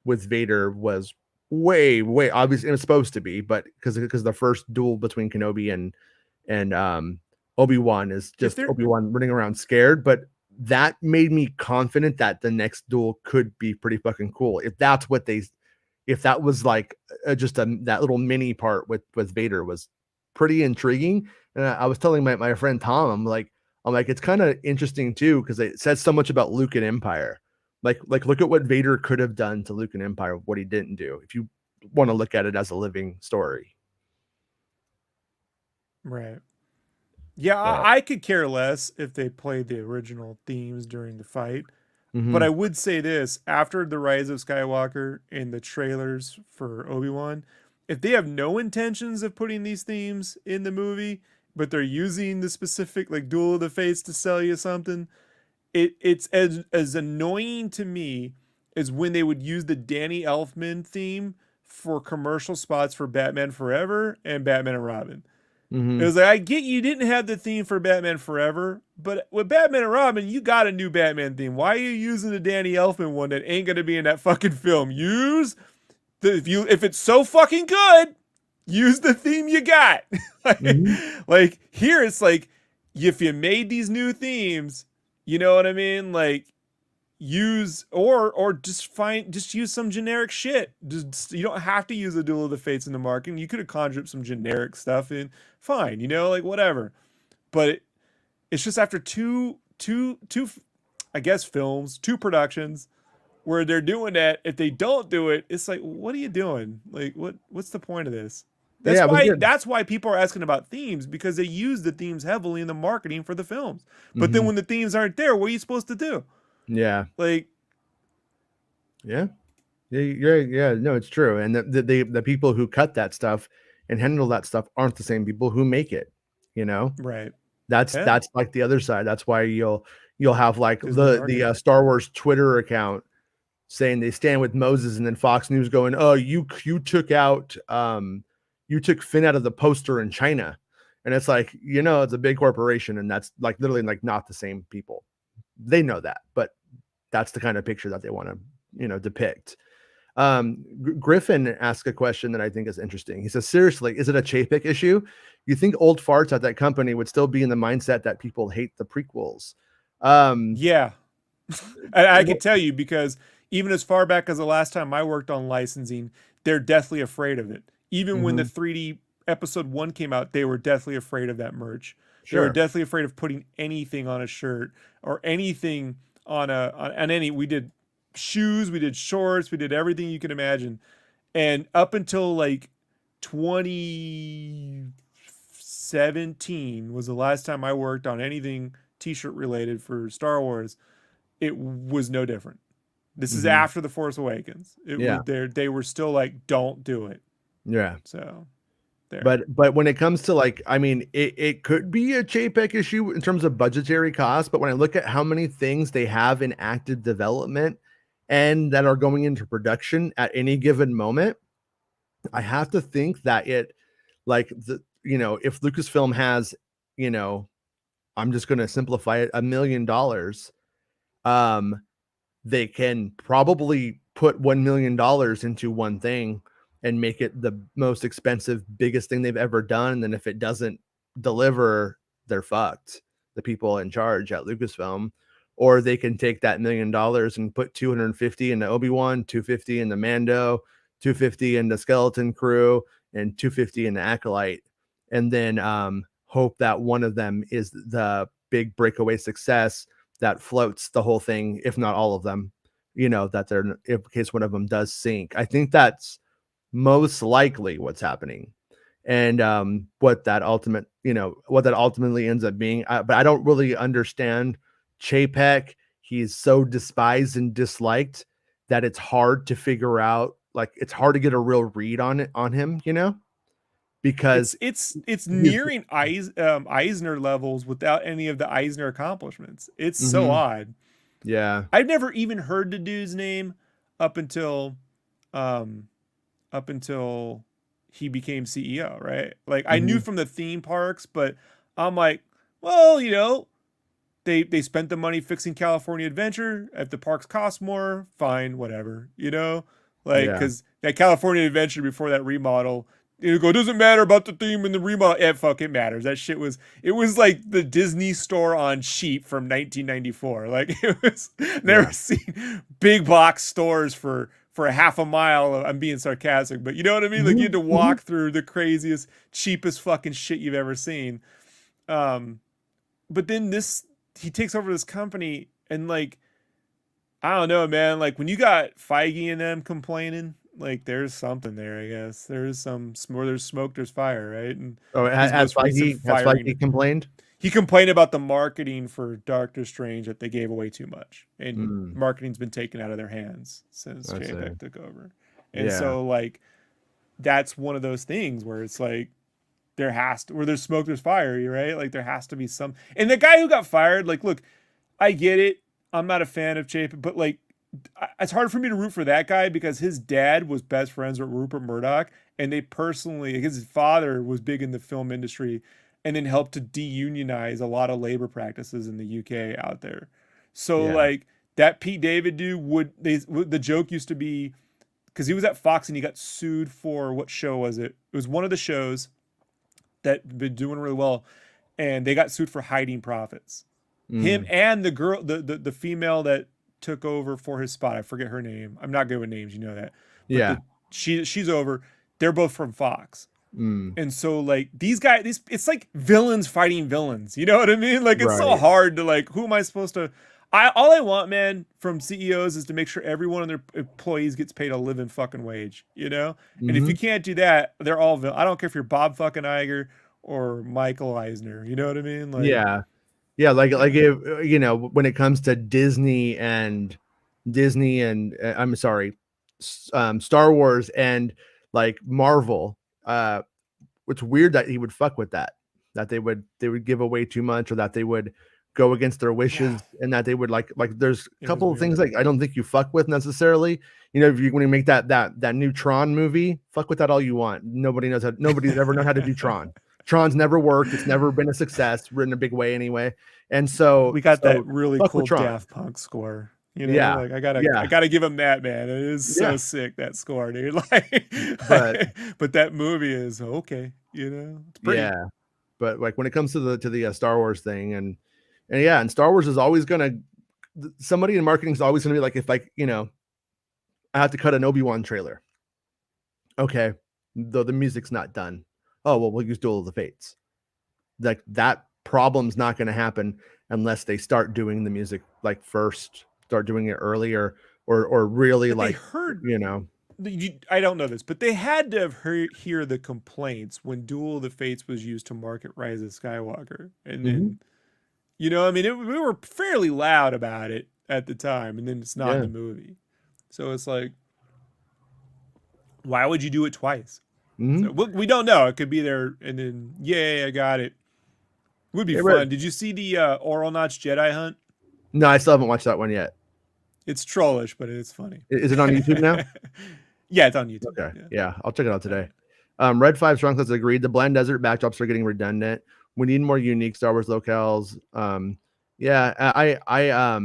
with Vader was way obviously, it was supposed to be, but because the first duel between Kenobi and Obi-Wan is just Obi-Wan running around scared, but that made me confident that the next duel could be pretty fucking cool. If that was like just that little mini part with Vader was pretty intriguing. And I was telling my friend Tom, I'm like, it's kind of interesting too, because it says so much about Luke and Empire. Like look at what Vader could have done to Luke and Empire, what he didn't do, if you want to look at it as a living story. Right. Yeah, I could care less if they played the original themes during the fight. But I would say this, after The Rise of Skywalker and the trailers for Obi-Wan, if they have no intentions of putting these themes in the movie, but they're using the specific like Duel of the Fates to sell you something, it's as annoying to me as when they would use the Danny Elfman theme for commercial spots for Batman Forever and Batman and Robin. It was like, I get you didn't have the theme for Batman Forever, but with Batman and Robin, you got a new Batman theme. Why are you using the Danny Elfman one that ain't gonna be in that fucking film? Use if it's so fucking good, use the theme you got. Like here, it's like, if you made these new themes, you know what I mean? Like, use or just use some generic shit. Just, you don't have to use the Duel of the Fates in the marketing. You could have conjured up some generic stuff in, fine, you know, like whatever. But it's just after two I guess films, 2 productions where they're doing that. If they don't do it, it's like, what are you doing? Like, what's the point of this? That's why people are asking about themes, because they use the themes heavily in the marketing for the films. But then when the themes aren't there, what are you supposed to do? Yeah. Like, yeah. No, it's true. And the people who cut that stuff and handle that stuff aren't the same people who make it, you know? right. That's like the other side. That's why you'll have like the Star Wars Twitter account saying they stand with Moses, and then Fox News going, oh, you took Finn out of the poster in China. And it's like, you know, it's a big corporation, and that's like literally like not the same people. They know that, but that's the kind of picture that they want to, you know, depict. Griffin asked a question that I think is interesting. He says, seriously, is it a Chapek issue? You think old farts at that company would still be in the mindset that people hate the prequels? Yeah. I can tell you, because even as far back as the last time I worked on licensing, they're deathly afraid of it. Even when the 3D episode 1 came out, they were deathly afraid of that merch. They were deathly afraid of putting anything on a shirt or anything on any. We did shoes, we did shorts, we did everything you can imagine. And up until like 2017 was the last time I worked on anything t-shirt related for Star Wars. It was no different. This is after The Force Awakens. They were still like, don't do it. Yeah. So there. But when it comes to like, I mean, it could be a JPEG issue in terms of budgetary costs, but when I look at how many things they have in active development and that are going into production at any given moment, I have to think that it, like, the, you know, if Lucasfilm has, you know, I'm just going to simplify it, $1 million, they can probably put $1 million into one thing and make it the most expensive, biggest thing they've ever done. And then if it doesn't deliver, they're fucked, the people in charge at Lucasfilm. Or they can take that $1 million and put 250 into Obi-Wan, 250 into Mando, 250 into Skeleton Crew, and 250 into Acolyte. And then hope that one of them is the big breakaway success that floats the whole thing, if not all of them, you know, that they're, in case one of them does sink. I think that's most likely what's happening. And what that ultimately ends up being. But I don't really understand Chapek. He's so despised and disliked that it's hard to figure out, like, it's hard to get a real read on him, you know, because it's nearing Eisner levels without any of the Eisner accomplishments. It's so odd. Yeah. I've never even heard the dude's name up until he became CEO, right? Like, I knew from the theme parks, but I'm like, well, you know, they spent the money fixing California Adventure. If the parks cost more, fine, whatever, you know? Like, because that California Adventure before that remodel, you go, doesn't matter about the theme and the remodel. Yeah, fuck, it matters. That shit was like the Disney store on cheap from 1994. Like, it was never seen big box stores for a half a mile. I'm being sarcastic, but you know what I mean? Like, you had to walk through the craziest, cheapest fucking shit you've ever seen. But then he takes over this company and, like, I don't know, man. Like, when you got Feige and them complaining, like, there's something there, I guess. There's there's smoke, there's fire, right? And has Feige complained? He complained about the marketing for Doctor Strange, that they gave away too much, and marketing's been taken out of their hands since JPEG took over. And so, like, that's one of those things where it's like, where there's smoke, there's fire, right? Like, there has to be some. And the guy who got fired, like, look, I get it. I'm not a fan of JPEG, but, like, it's hard for me to root for that guy because his dad was best friends with Rupert Murdoch, and they personally, his father was big in the film industry and then helped to de-unionize a lot of labor practices in the UK out there. So like, that Pete David dude the joke used to be, because he was at Fox and he got sued for, what show was it? It was one of the shows that been doing really well, and they got sued for hiding profits. Him and the girl, the female that took over for his spot, I forget her name. I'm not good with names, you know that. But she's over. They're both from Fox. And so, like, these guys, it's like villains fighting villains. You know what I mean? Like, it's so hard to, like, who am I supposed to? All I want, man, from CEOs is to make sure every one of their employees gets paid a living fucking wage. You know, and if you can't do that, they're all villains. I don't care if you're Bob fucking Iger or Michael Eisner. You know what I mean? Like, like if, you know, when it comes to Disney and I'm sorry, Star Wars and, like, Marvel, it's weird that he would fuck with that they would give away too much, or that they would go against their wishes, and that they would like there's a couple of things, like, I don't think you fuck with necessarily. You know, when you make that new Tron movie, fuck with that all you want. Nobody's ever known how to do Tron. Tron's never worked. It's never been a success in a big way anyway. And so we got that really cool Daft Punk score. You know, like, I gotta give him that, man. It is so sick, that score, dude. Like, but that movie is okay. You know, it's pretty. But like, when it comes to the Star Wars thing, and Star Wars is always gonna, somebody in marketing is always gonna be like, if, like, you know, I have to cut an Obi-Wan trailer. Okay, though the music's not done. oh well, we'll use Duel of the Fates. Like that problem's not going to happen unless they start doing the music like first, start doing it earlier, or really But like they heard, you know. I don't know this, but they had to have hear the complaints when Duel of the Fates was used to market Rise of Skywalker, and then you know, I mean, we were fairly loud about it at the time, and then it's not in the movie, so it's like, why would you do it twice? So we don't know. It could be there, and then yay, I got it. Would be fun. Did you see the Oral Notch Jedi Hunt? No, I still haven't watched that one yet. It's trollish, but it's funny. Is it on YouTube now? Yeah, it's on YouTube. Okay, yeah, I'll check it out today. Red 5 Strong has agreed. The bland desert backdrops are getting redundant. We need more unique Star Wars locales. Yeah, I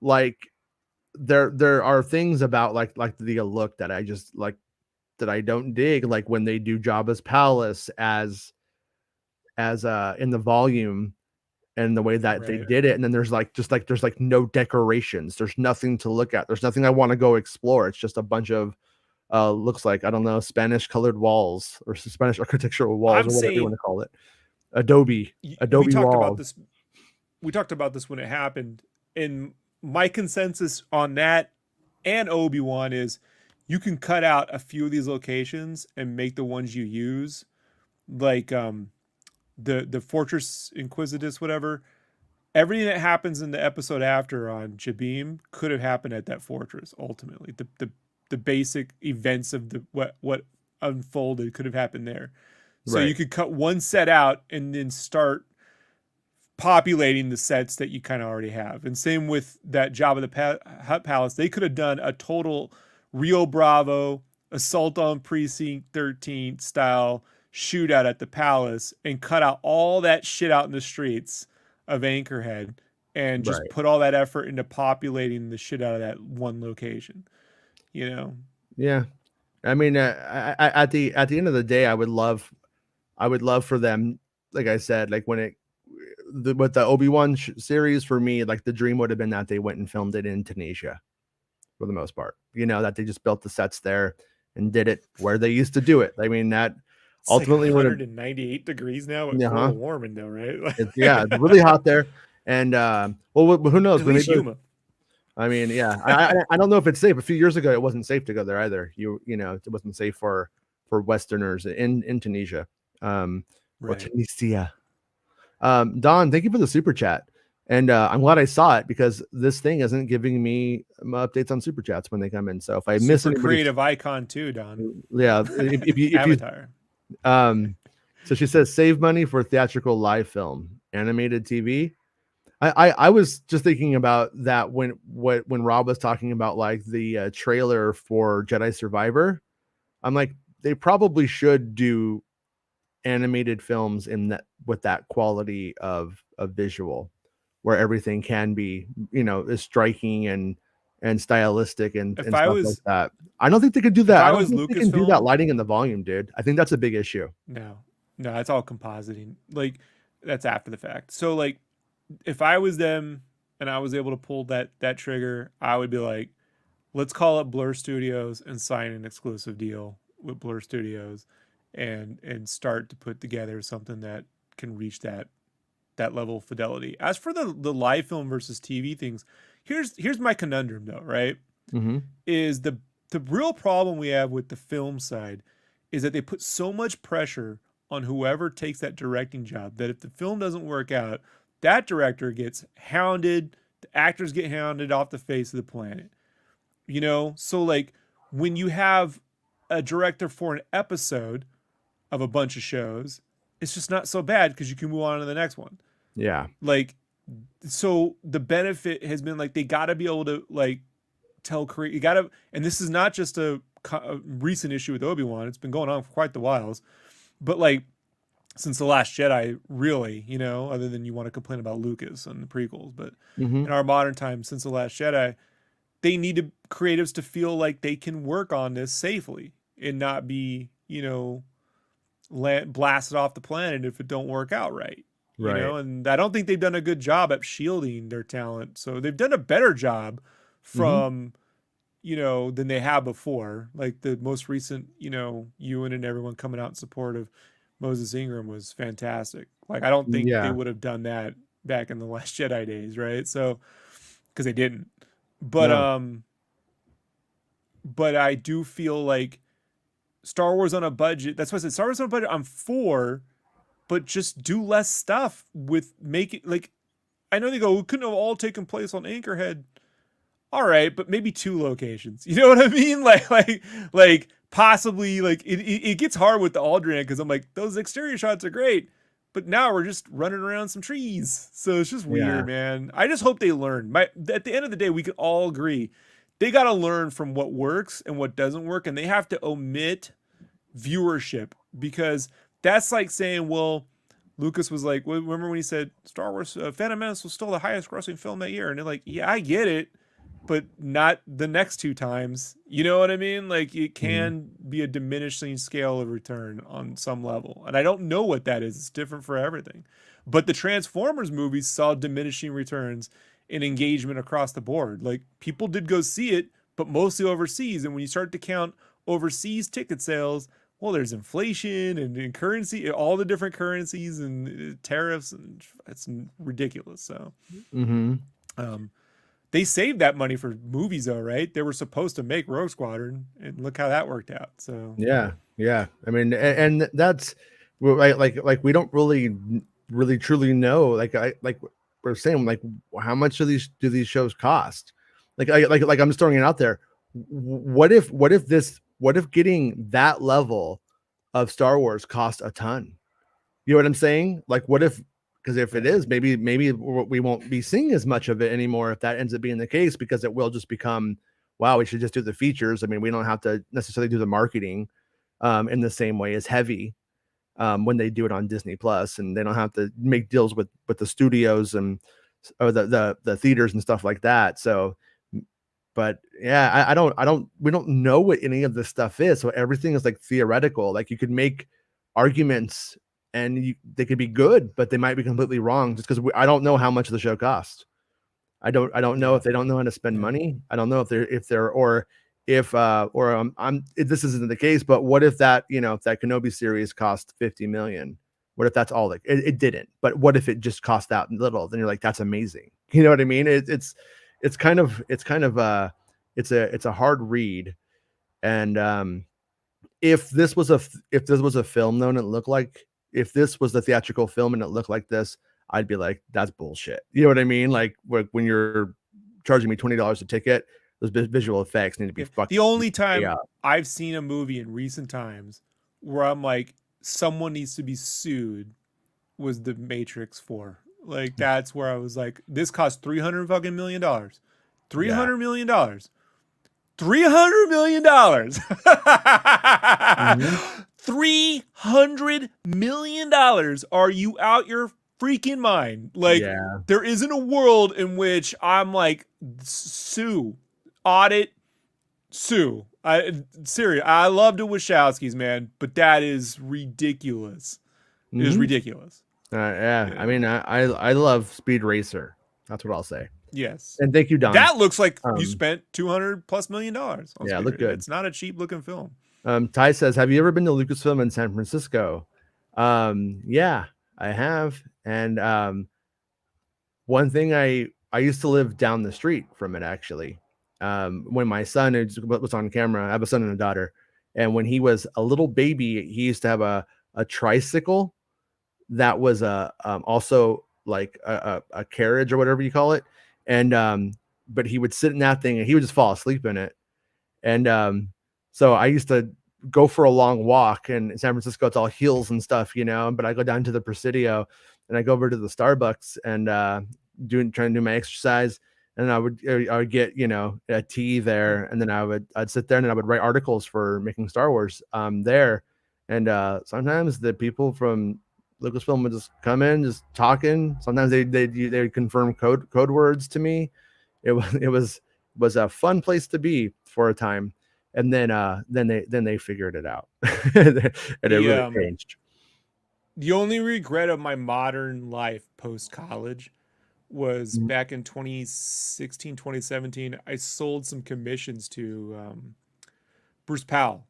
like there are things about like the look that I just like that I don't dig. Like when they do Jabba's palace as in the volume and the way that they did it, and then there's there's no decorations. There's nothing to look at. There's nothing I want to go explore. It's just a bunch of looks like, I don't know, Spanish colored walls or Spanish architectural walls, or whatever you want to call it. Adobe walls. We talked about this when it happened, and my consensus on that and Obi-Wan is you can cut out a few of these locations and make the ones you use, like the Fortress Inquisitus, whatever. Everything that happens in the episode after on Jabim could have happened at that fortress. Ultimately, the basic events of the what unfolded could have happened there. So you could cut one set out and then start populating the sets that you kind of already have. And same with that Jabba the Hutt Palace. They could have done a total Rio Bravo Assault on Precinct 13 style shootout at the palace and cut out all that shit out in the streets of Anchorhead and just put all that effort into populating the shit out of that one location. You know? Yeah. I mean, at the end of the day, I would love for them, like I said, like when with the Obi-Wan series, for me, like the dream would have been that they went and filmed it in Tunisia for the most part, you know, that they just built the sets there and did it where they used to do it. I mean, that it's ultimately like 198 degrees now. It's warming though, right? It's really hot there. And well, who knows? At least Yuma. I mean, yeah, I don't know if it's safe. A few years ago, it wasn't safe to go there either. You know, it wasn't safe for Westerners in Tunisia, or Tunisia. Don, thank you for the super chat, and I'm glad I saw it because this thing isn't giving me updates on super chats when they come in. So if I miss anybody, creative icon too, Don. Yeah, if you Avatar. So she says save money for theatrical live film, animated TV. I was just thinking about that when Rob was talking about like the trailer for Jedi Survivor. I'm like, they probably should do animated films in that with that quality of visual, where everything can be, you know, is striking and stylistic and stuff like that. I don't think they could do that. I don't think they can do that lighting in the volume, dude. I think that's a big issue. No, it's all compositing. Like that's after the fact. So like, if I was them and I was able to pull that trigger, I would be like, let's call up Blur Studios and sign an exclusive deal with Blur Studios and start to put together something that can reach that level of fidelity. As for the live film versus TV things, here's my conundrum though, right? Is the real problem we have with the film side is that they put so much pressure on whoever takes that directing job that if the film doesn't work out, that director gets hounded, the actors get hounded off the face of the planet. You know? So like when you have a director for an episode of a bunch of shows, it's just not so bad because you can move on to the next one. Yeah. Like, so the benefit has been like, they got to be able to like you got to, and this is not just a recent issue with Obi-Wan. It's been going on for quite the whiles, but like, since The Last Jedi, really, you know, other than you want to complain about Lucas and the prequels, but in our modern time, since The Last Jedi, they need creatives to feel like they can work on this safely and not be, you know, blasted off the planet if it don't work out right. You know, and I don't think they've done a good job at shielding their talent. So they've done a better job from than they have before. Like the most recent, Ewan and everyone coming out in support of Moses Ingram was fantastic. Like I don't think they Yeah. would have done that back in the Last Jedi days, right? So because they didn't. But No. but I do feel like Star Wars on a budget. That's why I said Star Wars on a budget. I'm for, but just do less stuff with make it like. I know they go, it couldn't have all taken place on Anchorhead. All right, but maybe 2 locations. You know what I mean? Like possibly like it gets hard with the Aldrin because I'm like those exterior shots are great, but now we're just running around some trees, so it's just Yeah. weird, man. I just hope they learn. At the end of the day, we can all agree they got to learn from what works and what doesn't work, and they have to omit viewership because that's like saying, well, Lucas was like, remember when he said Star Wars Phantom Menace was still the highest grossing film that year, and they're like, yeah, I get it, but not the next 2 times. You know what I mean? Like it can be a diminishing scale of return on some level. And I don't know what that is. It's different for everything. But the Transformers movies saw diminishing returns in engagement across the board. Like people did go see it, but mostly overseas. And when you start to count overseas ticket sales, well, there's inflation and currency, all the different currencies and tariffs, and it's ridiculous. So, they saved that money for movies, though, right? They were supposed to make Rogue Squadron, and look how that worked out. So Yeah. I mean, and that's like we don't really truly know. Like we're saying, like how much do these shows cost? Like I'm just throwing it out there. What if getting that level of Star Wars cost a ton? You know what I'm saying? Like what if, because if it is, maybe we won't be seeing as much of it anymore if that ends up being the case, because it will just become, wow, we should just do the features. I mean, we don't have to necessarily do the marketing in the same way as heavy when they do it on Disney Plus, and they don't have to make deals with the studios and or the theaters and stuff like that. So, but yeah, we don't know what any of this stuff is. So everything is like theoretical. Like you could make arguments and they could be good, but they might be completely wrong just because I don't know how much the show costs. I don't know if they don't know how to spend money. I don't know if this isn't the case, but what if that, if that Kenobi series cost 50 million? What if that's all it didn't, but what if it just cost that little? Then you're like, that's amazing. You know what I mean? It's a hard read. And if this was a film though, and it looked like, if this was the theatrical film and it looked like this, I'd be like, that's bullshit. You know what I mean? Like when you're charging me $20 a ticket, those visual effects need to be fucking. The only time I've seen a movie in recent times where I'm like, someone needs to be sued was The Matrix 4. Like that's where I was like, this cost $300 fucking million. $300 million. $300 million. $300 million. Are you out your freaking mind? Like there isn't a world in which I'm like, sue, audit, sue. Serious. I love the Wachowskis, man, but that is ridiculous. It is ridiculous. I mean, I love Speed Racer. That's what I'll say. Yes. And thank you, Don. That looks like you spent $200+ million on yeah, look good. It's not a cheap looking film. Ty says, have you ever been to Lucasfilm in San Francisco? Yeah, I have. And one thing, I used to live down the street from it, actually. When my son was on camera, I have a son and a daughter. And when he was a little baby, he used to have a tricycle that was also like a carriage or whatever you call it. And but he would sit in that thing and he would just fall asleep in it. And so I used to go for a long walk, and in San Francisco it's all hills and stuff, but I go down to the Presidio and I go over to the Starbucks and trying to do my exercise, and I would get a tea there, and then I'd sit there and I would write articles for Making Star Wars there. And sometimes the people from Lucasfilm would just come in, just talking. Sometimes they confirm code words to me. It was a fun place to be for a time, and then they figured it out, and it really changed. The only regret of my modern life post college was back in 2016, 2017, I sold some commissions to Bruce Powell,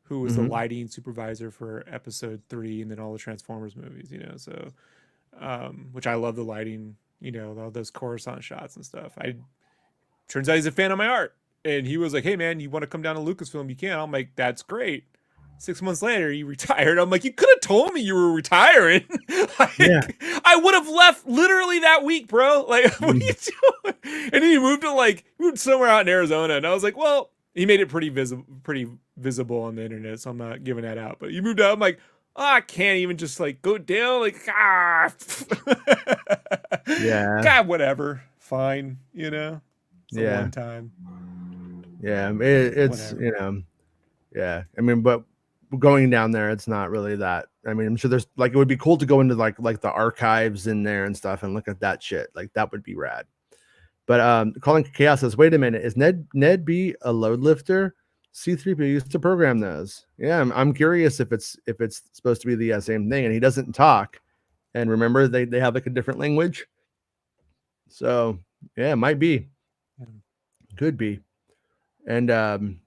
who was the lighting supervisor for episode 3 and then all the Transformers movies, so which I love the lighting, all those Coruscant shots and stuff. Turns out he's a fan of my art. And he was like, hey man, you want to come down to Lucasfilm? You can. I'm like, that's great. 6 months later, he retired. I'm like, you could have told me you were retiring. I would have left literally that week, bro. Like, what are you doing? And then he moved somewhere out in Arizona. And I was like, well, he made it pretty visible on the internet, so I'm not giving that out. But he moved out. I'm like, I can't even just like go down. Like, God, whatever. Fine, It's a one time. Yeah, it's whatever. Yeah. I mean, but going down there, it's not really that. I mean, I'm sure there's like, it would be cool to go into like the archives in there and stuff and look at that shit. Like that would be rad. But Calling Chaos says, wait a minute, is Ned B a load lifter? C3PO used to program those. Yeah, I'm curious if it's supposed to be the same thing. And he doesn't talk. And remember, they have like a different language. So yeah, it might be. Could be. And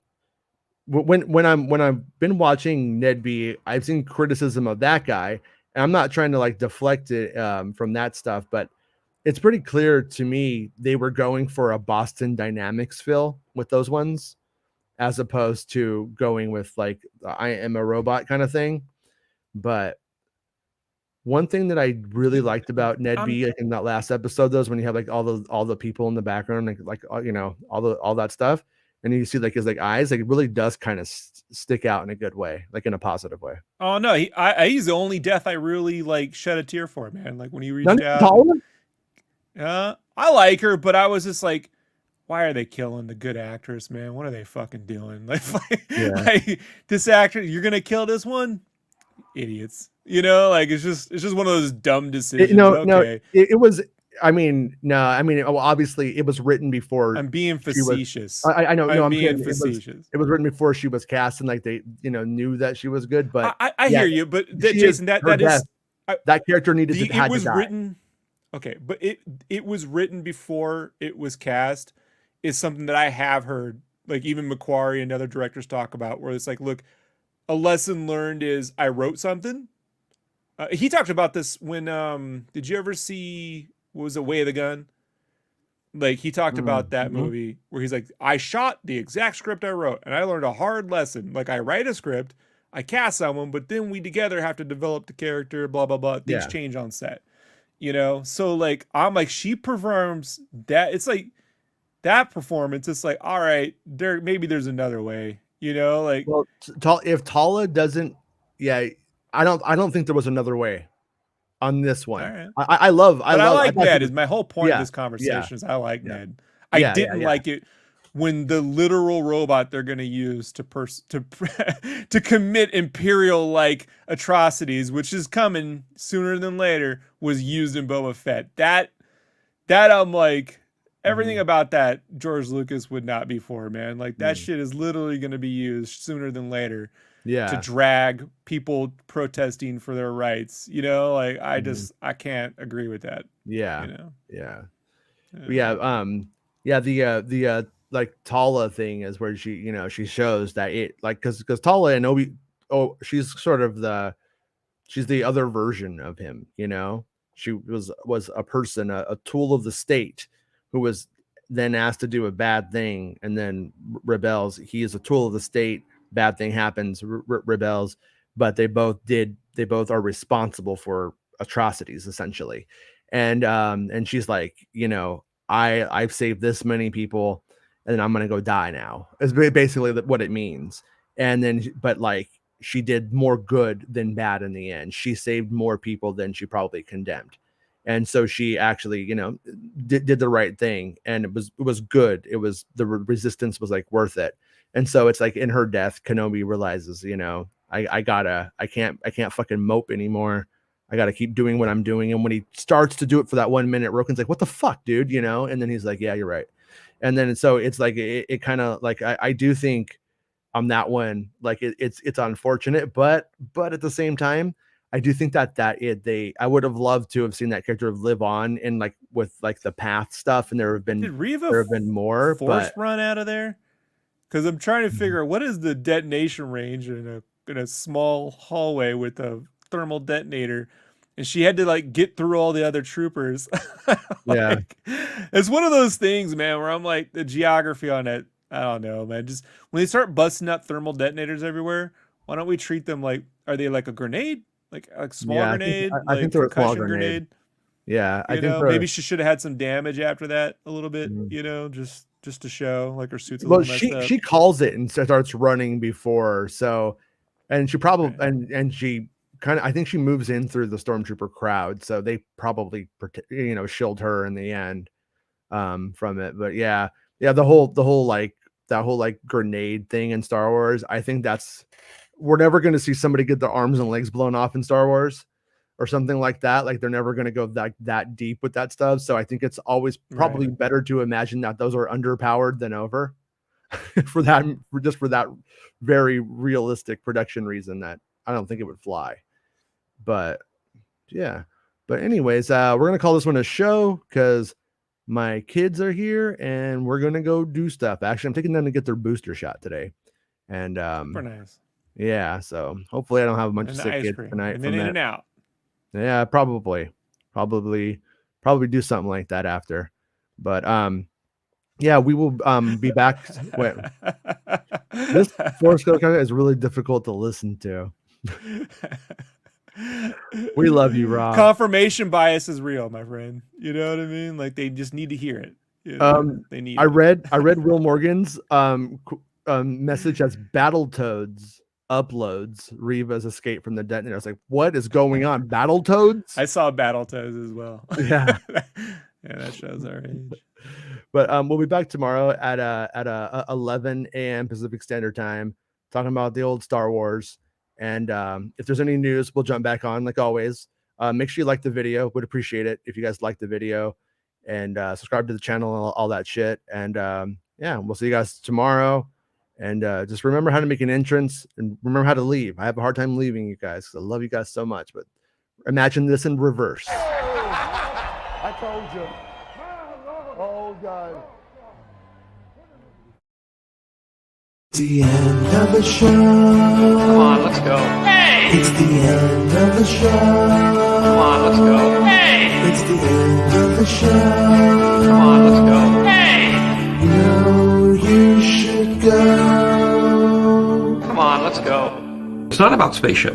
when I've been watching Ned B, I've seen criticism of that guy, and I'm not trying to like deflect it from that stuff, but it's pretty clear to me they were going for a Boston Dynamics feel with those ones, as opposed to going with like I am a robot kind of thing. But one thing that I really liked about Ned B in that last episode, though, is when you have like all the people in the background, like all that stuff. And you see like his like eyes, like it really does kind of stick out in a good way, like in a positive way. Oh no, he's the only death I really like shed a tear for, man. Like when he reached out. I like her, but I was just like, why are they killing the good actress, man? What are they fucking doing? Like this actor, you're gonna kill this one, idiots. Like it's just one of those dumb decisions. It was. Well, obviously it was written before. I'm being facetious. I know. I'm being facetious. It was written before she was cast, and like they, knew that she was good. But I hear you. But Jason, that character needed to. It was written. Okay, but it was written before it was cast. Is something that I have heard, like even Macquarie and other directors talk about, where it's like, look, a lesson learned is I wrote something. He talked about this when did you ever see? What was it, Way of the Gun? Like he talked about that movie where he's like, I shot the exact script I wrote and I learned a hard lesson. Like I write a script, I cast someone, but then we together have to develop the character, blah, blah, blah. Things change on set, So like, I'm like, she performs that. It's like that performance. It's like, all right, maybe there's another way, like. Well, if Tala doesn't, I don't think there was another way on this one. Right. I like Ned. Is my whole point of this conversation is I like Ned. I didn't like it when the literal robot they're going to use to commit imperial like atrocities, which is coming sooner than later, was used in Boba Fett. That I'm like, everything about that George Lucas would not be for, man. Like that shit is literally going to be used sooner than later. To drag people protesting for their rights, like I can't agree with that. The like Tala thing is where she shows that it like because Tala and she's sort of she's the other version of him, she was a person, a tool of the state who was then asked to do a bad thing and then rebels. He is a tool of the state. Bad thing happens, rebels, but they both are responsible for atrocities essentially. And she's like, I've saved this many people and I'm going to go die now. It's basically what it means. And then, but like she did more good than bad in the end. She saved more people than she probably condemned. And so she actually, did the right thing. And it was good. It was, the resistance was like worth it. And so it's like in her death, Kenobi realizes, I can't fucking mope anymore. I got to keep doing what I'm doing. And when he starts to do it for that 1 minute, Roken's like, what the fuck, dude? And then he's like, yeah, you're right. And then, so it's like, it kind of like, I do think on that one, like it's unfortunate, but at the same time, I do think that I would have loved to have seen that character live on in like with like the path stuff, and there have been more force run out of there. Because I'm trying to figure out what is the detonation range in a small hallway with a thermal detonator, and she had to like get through all the other troopers. Yeah, it's one of those things, man, where I'm like, the geography on it, I don't know, man. Just when they start busting up thermal detonators everywhere, why don't we treat them like, are they like a grenade, like small grenade, I think they're a small grenade. Yeah, I think maybe she should have had some damage after that a little bit, just to show like her suit's a little messed up. She calls it and starts running before, so, and she probably and she kind of, I think she moves in through the stormtrooper crowd, so they probably shield her in the end from it. But yeah, the whole like that whole like grenade thing in Star Wars, I think we're never going to see somebody get their arms and legs blown off in Star Wars or something like that. Like they're never going to go that deep with that stuff. So I think it's always probably better to imagine that those are underpowered than over for that very realistic production reason that I don't think it would fly. But yeah, but anyways, we're going to call this one a show because my kids are here and we're going to go do stuff. Actually, I'm taking them to get their booster shot today. And super nice. Yeah, so hopefully I don't have a bunch of sick kids tonight. And then in and out. Yeah, probably do something like that after. But yeah, we will be back. Wait, this Force Ghost is really difficult to listen to. We love you, Rob. Confirmation bias is real, my friend. You know what I mean? Like they just need to hear it. They need. I read Will Morgan's message as Battletoads uploads Reva's escape from the detonator. I was like, what is going on? Battletoads? I saw Battletoads as well. Yeah. Yeah, that shows our age. But we'll be back tomorrow at 11 a.m. Pacific Standard Time, talking about the old Star Wars. And if there's any news, we'll jump back on like always. Make sure you like the video. Would appreciate it if you guys like the video, and subscribe to the channel and all that shit. And yeah, we'll see you guys tomorrow. And just remember how to make an entrance and remember how to leave. I have a hard time leaving you guys because I love you guys so much. But imagine this in reverse. I told you. Oh, God. The end of the show. Come on, let's go. Hey! It's the end of the show. Come on, let's go. Hey! It's the end of the show. Come on, let's go. Hey! You know you should go. Come on, let's go. It's not about spaceships.